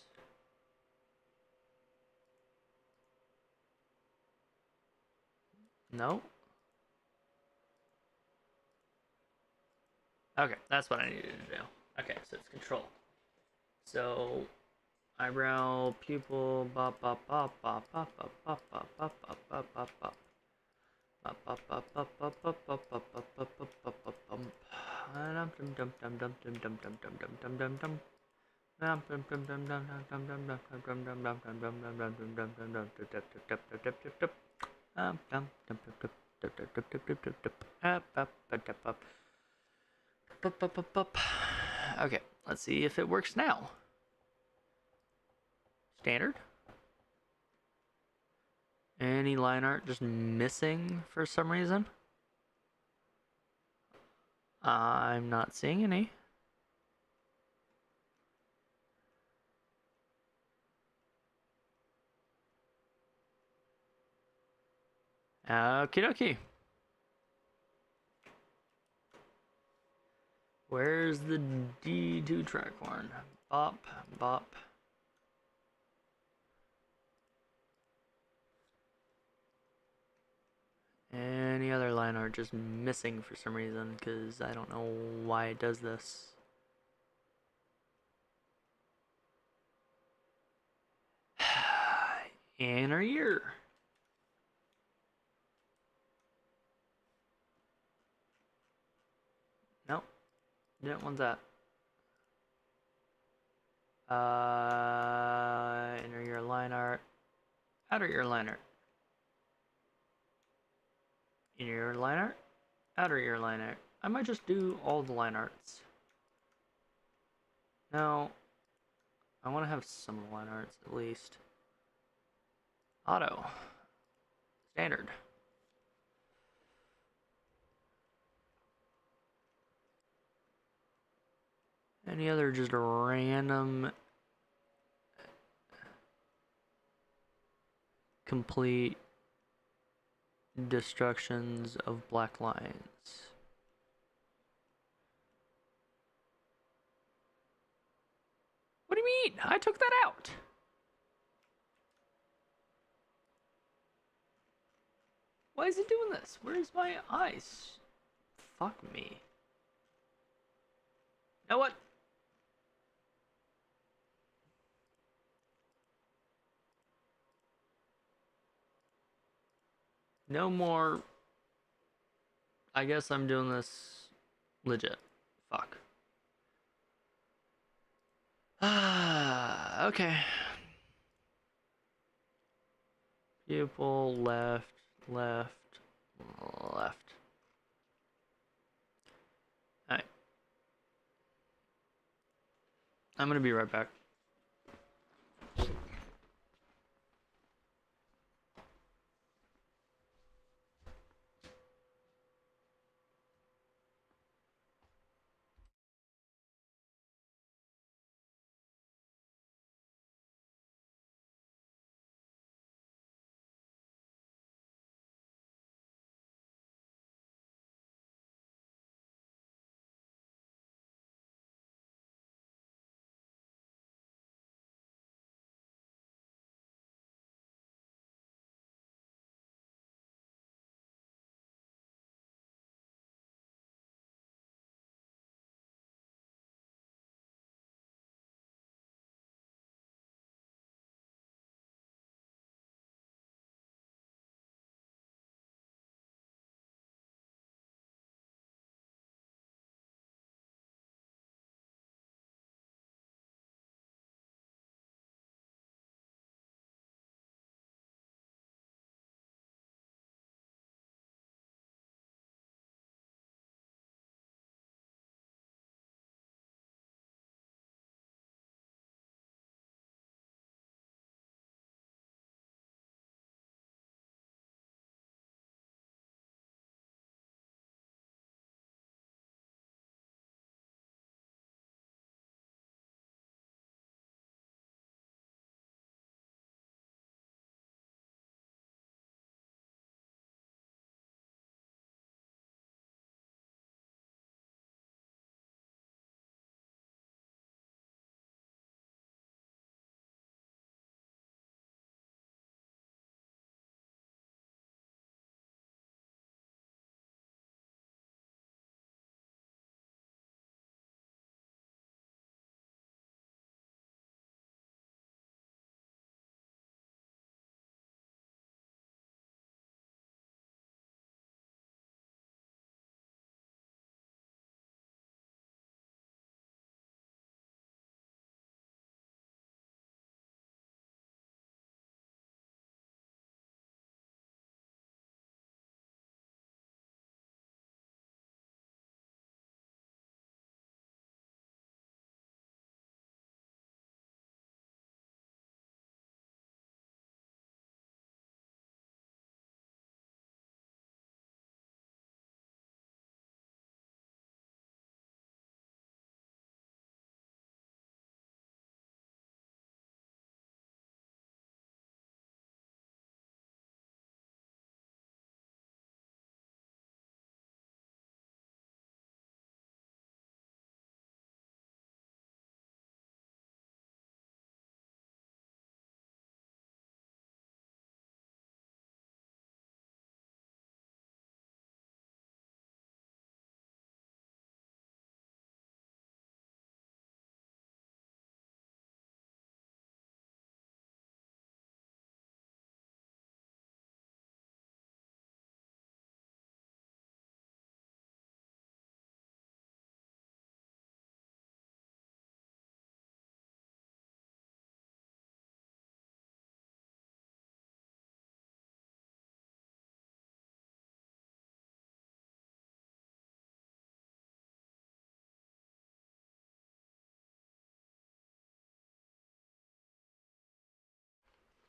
No? Okay, that's what I needed to do. Okay, so it's control. So, eyebrow, pupil, bop, bop, bop, bop, bop, bop, bop, bop, bop, bop, bop, bop, bop. Okay, let's see if it works now. Standard. Any line art just missing for some reason? I'm not seeing any. Okie dokie. Where's the D2 track horn? Bop, bop. Any other line art just missing for some reason, because I don't know why it does this. Inner ear. Nope. Didn't want that. Inner ear line art. Outer ear line art. Inner ear line art. Outer ear line art. I might just do all the line arts. No. I want to have some line arts at least. Auto. Standard. Any other just random complete destructions of black lines? What do you mean? I took that out. Why is it doing this? Where's my eyes? Fuck me. You know what? No more. I guess I'm doing this legit. Fuck. Ah, okay. Pupil, left, left, left. Alright. I'm gonna be right back.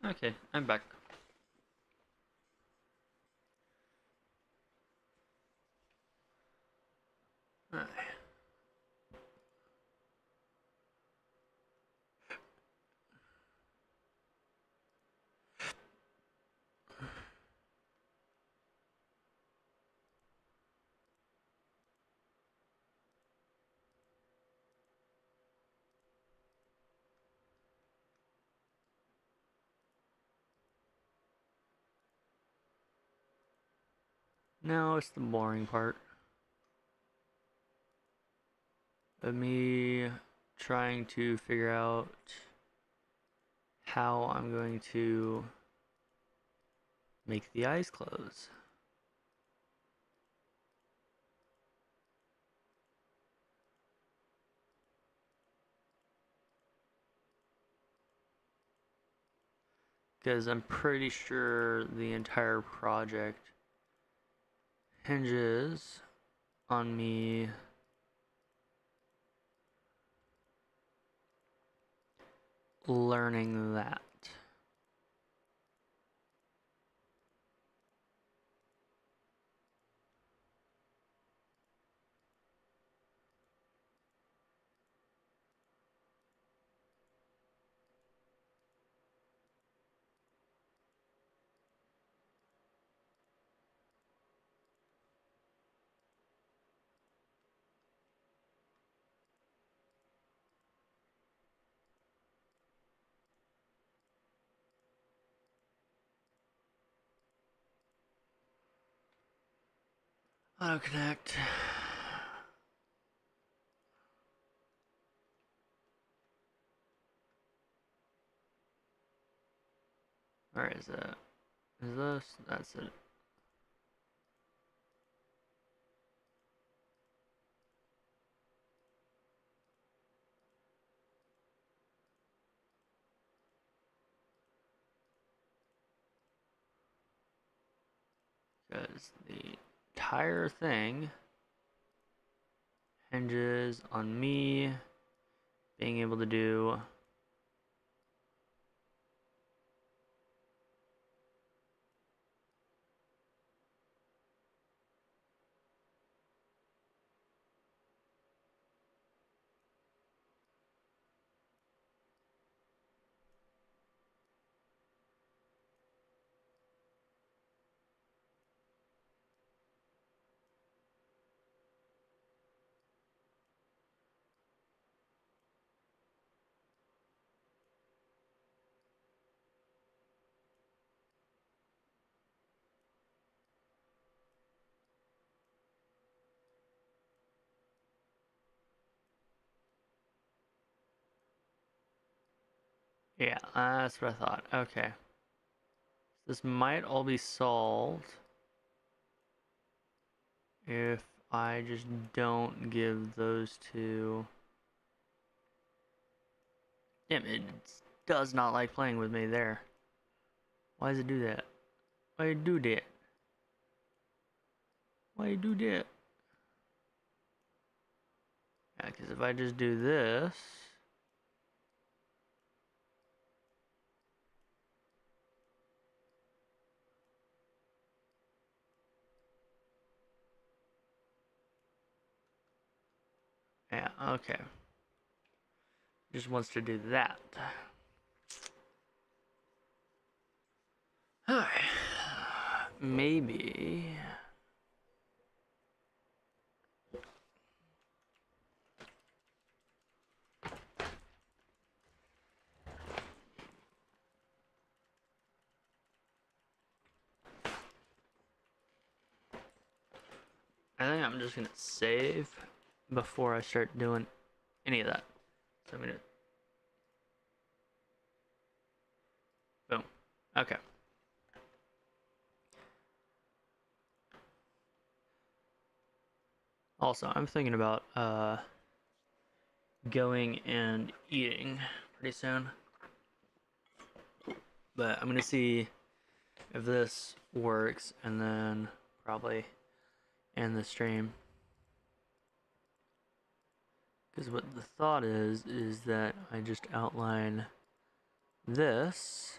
Okay, I'm back. Alright. Now it's the boring part of me trying to figure out how I'm going to make the eyes close. Because I'm pretty sure the entire project hinges on me learning that. Auto connect. Where is it? Is this? That's it. Because the entire thing hinges on me being able to do yeah, that's what I thought. Okay. This might all be solved if I just don't give those two. Damn, it does not like playing with me there. Why does it do that? Why do that? Why do that? Yeah, because if I just do this, yeah, okay. Just wants to do that. Alright. Maybe. I think I'm just gonna save before I start doing any of that. So I'm gonna. Boom. Okay. Also, I'm thinking about going and eating pretty soon. But I'm gonna see if this works and then probably end the stream. Because what the thought is that I just outline this.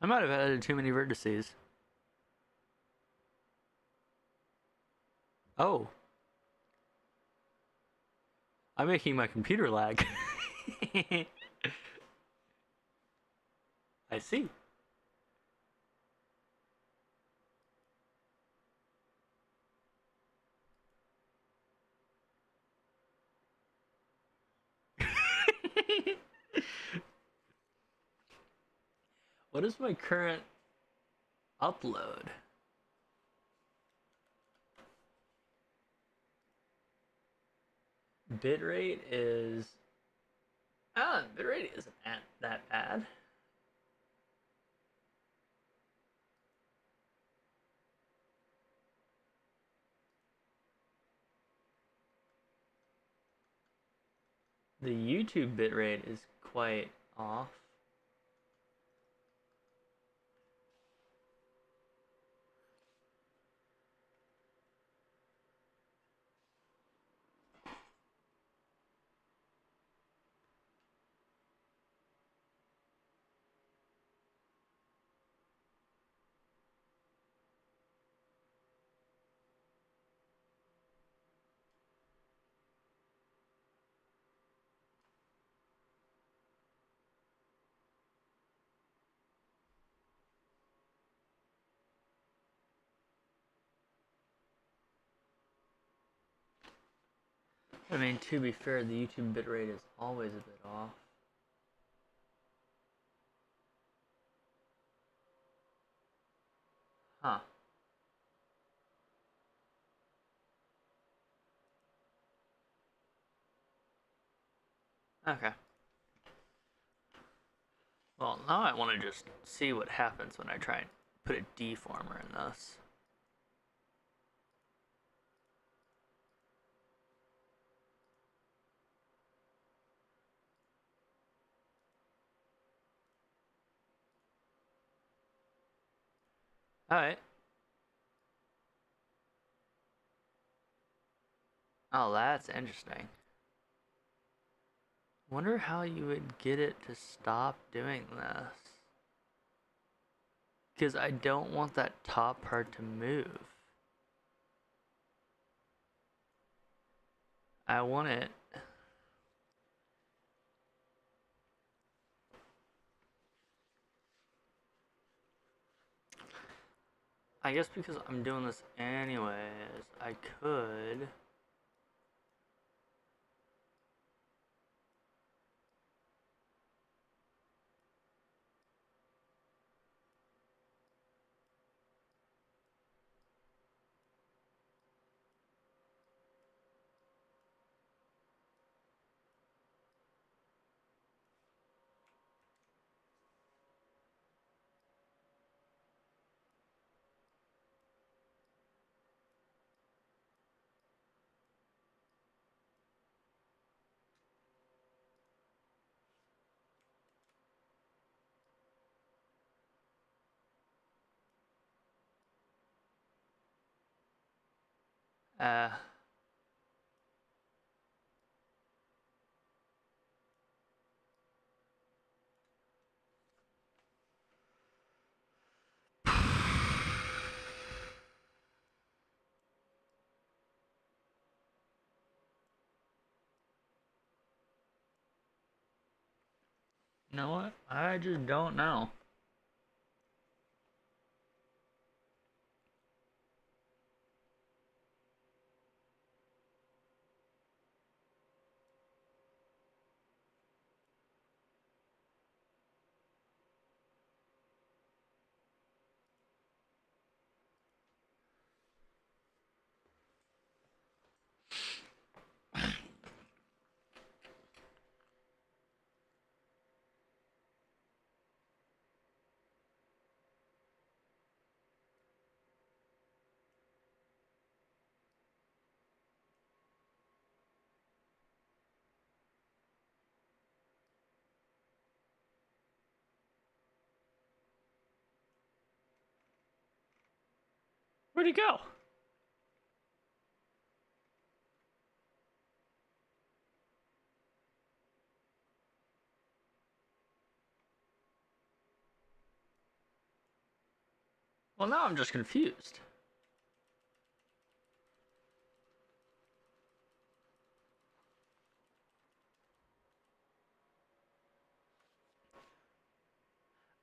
I might have added too many vertices. Oh, I'm making my computer lag. I see. What is my current upload? Bitrate is... bitrate isn't that bad. The YouTube bitrate is quite off. I mean, to be fair, the YouTube bitrate is always a bit off. Huh. Okay. Well, now I want to just see what happens when I try and put a deformer in this. Alright. Oh, that's interesting. Wonder how you would get it to stop doing this. Because I don't want that top part to move. I want it... I guess because I'm doing this anyways, I could... Uh... You know what? I just don't know. Where'd he go? Well, now I'm just confused.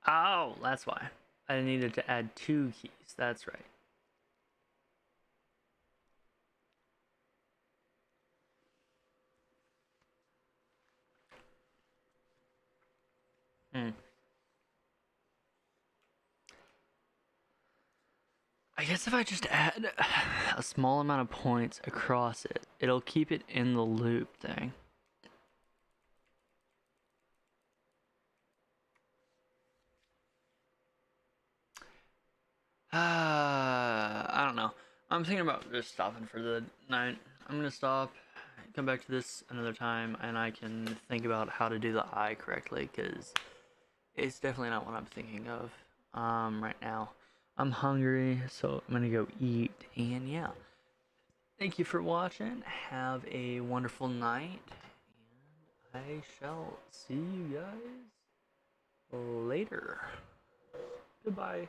Oh, that's why. I needed to add 2 keys. That's right. I guess if I just add a small amount of points across it, it'll keep it in the loop thing. I don't know. I'm thinking about just stopping for the night. I'm gonna stop, come back to this another time, and I can think about how to do the eye correctly, because it's definitely not what I'm thinking of right now. I'm hungry, so I'm gonna go eat, and yeah. Thank you for watching. Have a wonderful night, and I shall see you guys later. Goodbye.